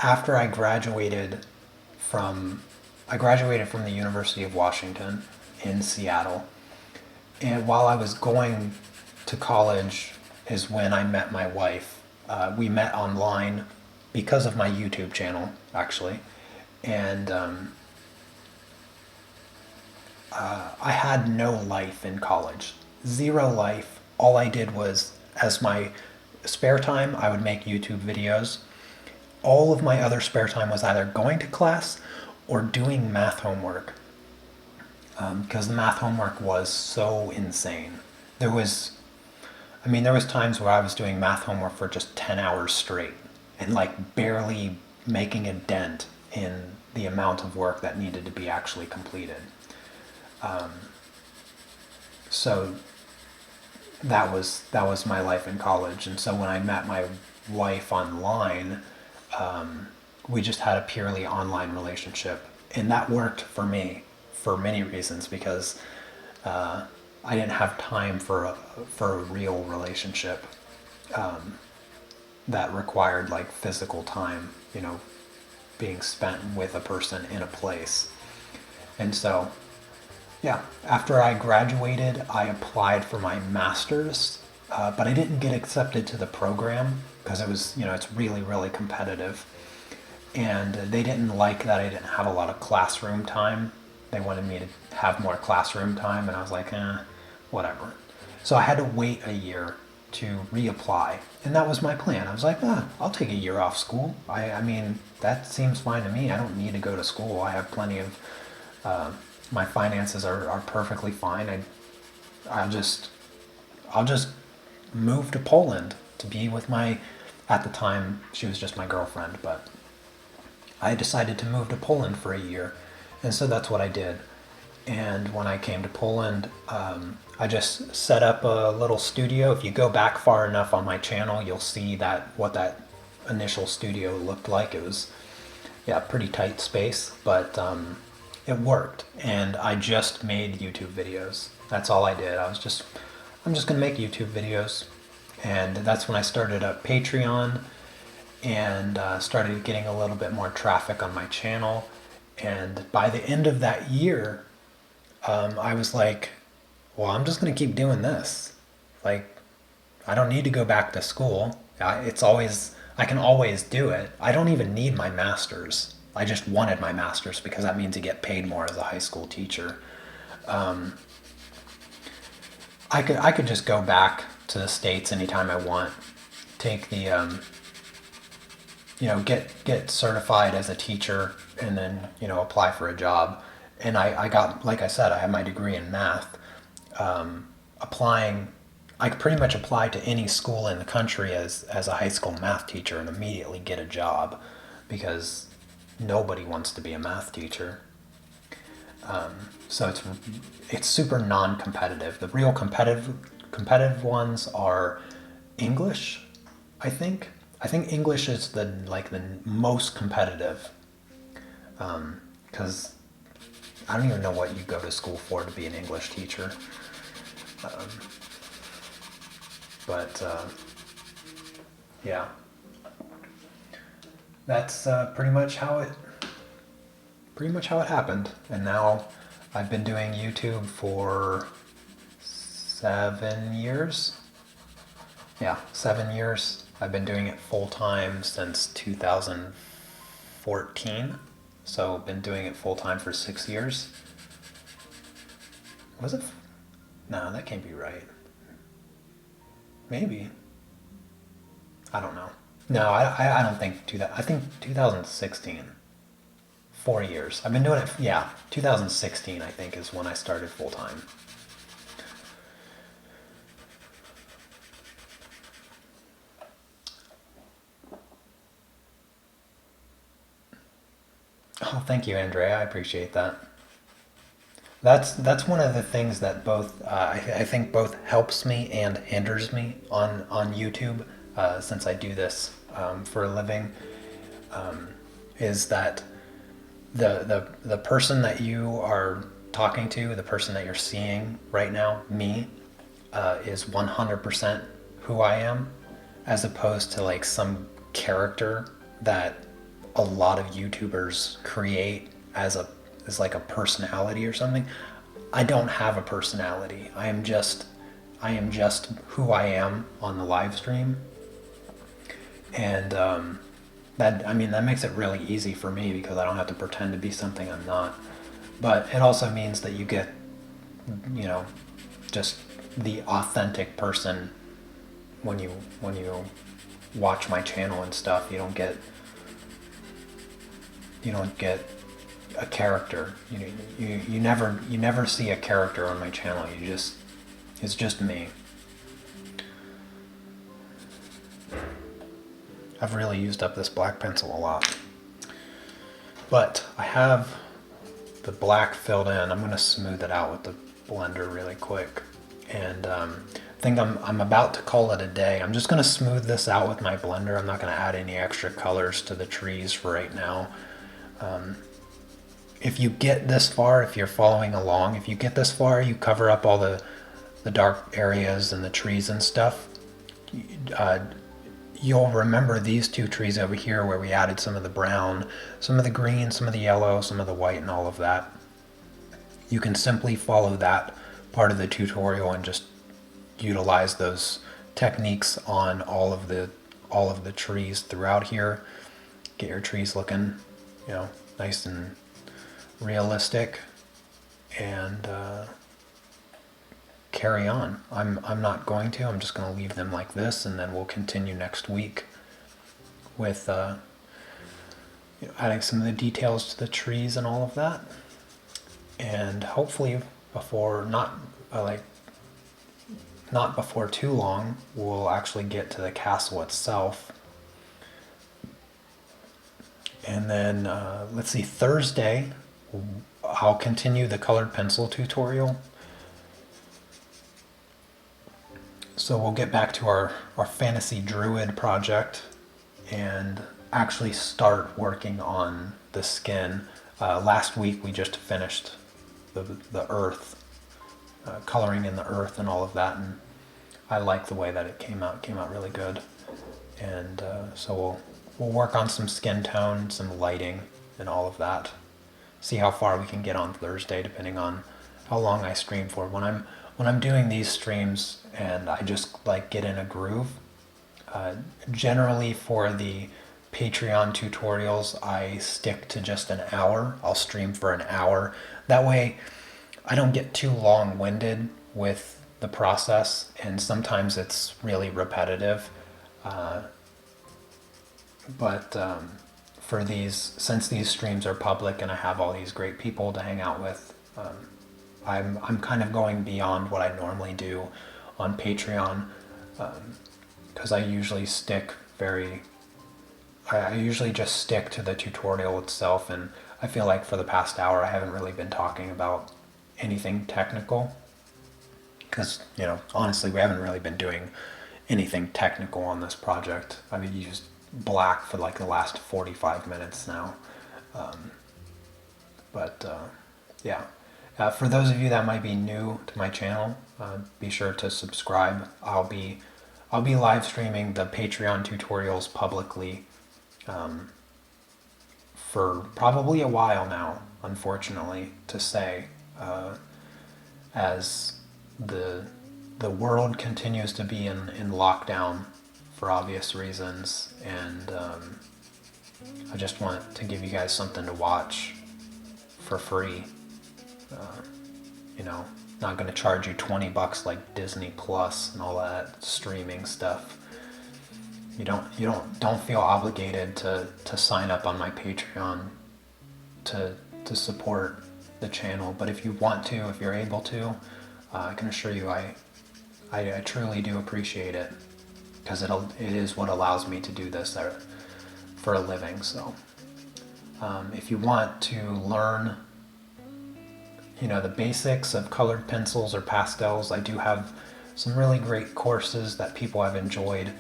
after I graduated from the University of Washington in Seattle, and while I was going to college is when I met my wife. We met online because of my YouTube channel, actually. And I had no life in college. Zero life. All I did was, as my spare time, I would make YouTube videos. All of my other spare time was either going to class or doing math homework. Because the math homework was so insane. There was times where I was doing math homework for just 10 hours straight, and like barely making a dent in the amount of work that needed to be actually completed. So that was my life in college. And so when I met my wife online, we just had a purely online relationship, and that worked for me for many reasons, because I didn't have time for a real relationship that required like physical time, you know, being spent with a person in a place. And so, yeah, after I graduated, I applied for my master's, but I didn't get accepted to the program because it was, you know, it's really, really competitive. And they didn't like that I didn't have a lot of classroom time. They wanted me to have more classroom time, and I was like, whatever. So I had to wait a year to reapply, and that was my plan. I was like, I'll take a year off school. I mean, that seems fine to me. I don't need to go to school. I have plenty of, my finances are perfectly fine. I'll just move to Poland to be with my, at the time, she was just my girlfriend, but I decided to move to Poland for a year. And so that's what I did. And when I came to Poland, I just set up a little studio. If you go back far enough on my channel, you'll see that what that initial studio looked like. It was, yeah, pretty tight space, but it worked. And I just made YouTube videos. That's all I did. I'm just gonna make YouTube videos. And that's when I started a Patreon and started getting a little bit more traffic on my channel. And by the end of that year, I was like, well, I'm just going to keep doing this. Like, I don't need to go back to school. I can always do it. I don't even need my master's. I just wanted my master's because that means you get paid more as a high school teacher. I could just go back to the States anytime I want, take the, get certified as a teacher, and then, apply for a job. And I got, like I said, I have my degree in math. I could pretty much apply to any school in the country as a high school math teacher and immediately get a job, because nobody wants to be a math teacher. So it's super non-competitive. The real competitive ones are English, I think. I think English is the most competitive, because I don't even know what you go to school for to be an English teacher. Yeah, that's pretty much how it happened. And now I've been doing YouTube for 7 years. Yeah, 7 years. I've been doing it full time since 2014. So been doing it full time for 6 years. Was it? No, that can't be right. Maybe. I don't know. No, I don't think I think 2016. 4 years. I've been doing it, yeah, 2016 I think is when I started full time. Oh, thank you, Andrea. I appreciate that. That's one of the things that both I think both helps me and hinders me on YouTube, since I do this for a living, is that the person that you are talking to, the person that you're seeing right now, me, is 100% who I am, as opposed to like some character that a lot of YouTubers create as like a personality or something. I don't have a personality. I am just who I am on the live stream. And that makes it really easy for me, because I don't have to pretend to be something I'm not. But it also means that you get, just the authentic person when you watch my channel and stuff. You don't get a character. You never see a character on my channel. It's just me. I've really used up this black pencil a lot, but I have the black filled in. I'm going to smooth it out with the blender really quick. And think I'm about to call it a day. I'm just going to smooth this out with my blender. I'm not going to add any extra colors to the trees for right now. If you get this far, if you're following along, if you get this far, you cover up all the dark areas and the trees and stuff. You'll remember these two trees over here where we added some of the brown, some of the green, some of the yellow, some of the white, and all of that. You can simply follow that part of the tutorial and just utilize those techniques on all of the trees throughout here. Get your trees looking, nice and realistic, and carry on. I'm not going to. I'm just going to leave them like this, and then we'll continue next week with adding some of the details to the trees and all of that. And hopefully before not before too long, we'll actually get to the castle itself. And then let's see, Thursday I'll continue the colored pencil tutorial. So we'll get back to our fantasy druid project and actually start working on the skin. Last week we just finished the earth, coloring in the earth and all of that, and I like the way that it came out. It came out really good. And so we'll work on some skin tone, some lighting, and all of that. See how far we can get on Thursday, depending on how long I stream for. When I'm doing these streams and I just like get in a groove, generally for the Patreon tutorials, I stick to just an hour. I'll stream for an hour. That way I don't get too long-winded with the process, and sometimes it's really repetitive. But for these, since these streams are public and I have all these great people to hang out with, I'm kind of going beyond what I normally do on Patreon, because I usually just stick to the tutorial itself, and I feel like for the past hour I haven't really been talking about anything technical, because honestly we haven't really been doing anything technical on this project. I've used black for like the last 45 minutes now. Yeah. For those of you that might be new to my channel, be sure to subscribe. I'll be live streaming the Patreon tutorials publicly for probably a while now, unfortunately to say, as the world continues to be in lockdown for obvious reasons, and I just want to give you guys something to watch for free. Not going to charge you $20 like Disney Plus and all that streaming stuff. You don't feel obligated to sign up on my Patreon to support the channel, but if you want to, if you're able to, I can assure you I truly do appreciate it, because it is what allows me to do this for a living. So if you want to learn the basics of colored pencils or pastels, I do have some really great courses that people have enjoyed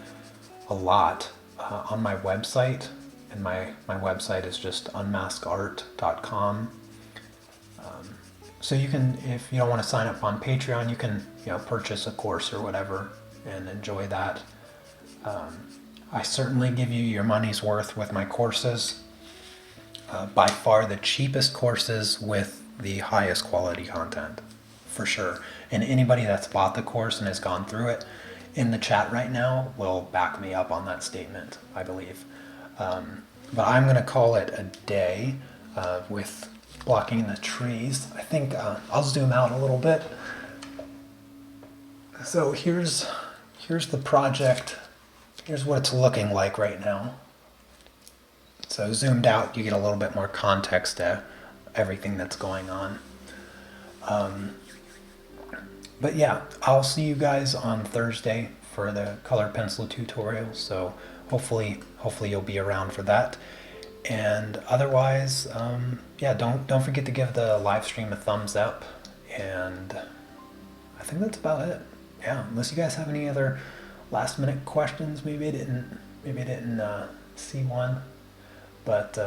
a lot on my website, and my website is just unmaskart.com. So you can, if you don't want to sign up on Patreon, you can purchase a course or whatever and enjoy that. I certainly give you your money's worth with my courses. By far the cheapest courses with the highest quality content, for sure. And anybody that's bought the course and has gone through it in the chat right now will back me up on that statement, I believe. But I'm going to call it a day with blocking the trees. I think I'll zoom out a little bit. So here's the project. Here's what it's looking like right now. So zoomed out, you get a little bit more context to everything that's going on. But yeah, I'll see you guys on Thursday for the color pencil tutorial. So hopefully you'll be around for that. And otherwise, yeah, don't forget to give the live stream a thumbs up. And I think that's about it. yeah, unless you guys have any other last minute questions, maybe I didn't see one, but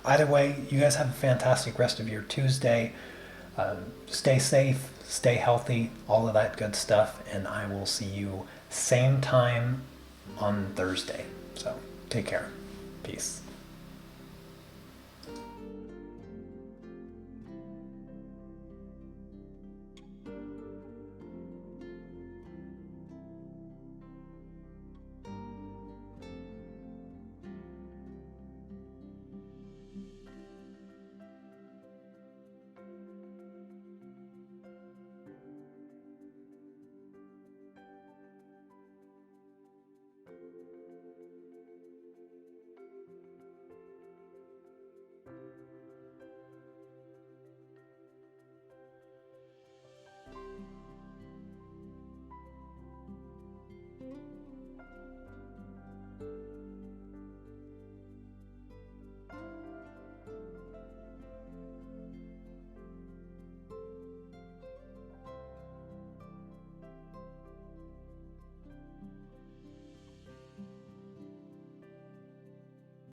either way, you guys have a fantastic rest of your Tuesday. Stay safe, stay healthy, all of that good stuff, and I will see you same time on Thursday. So take care. Peace.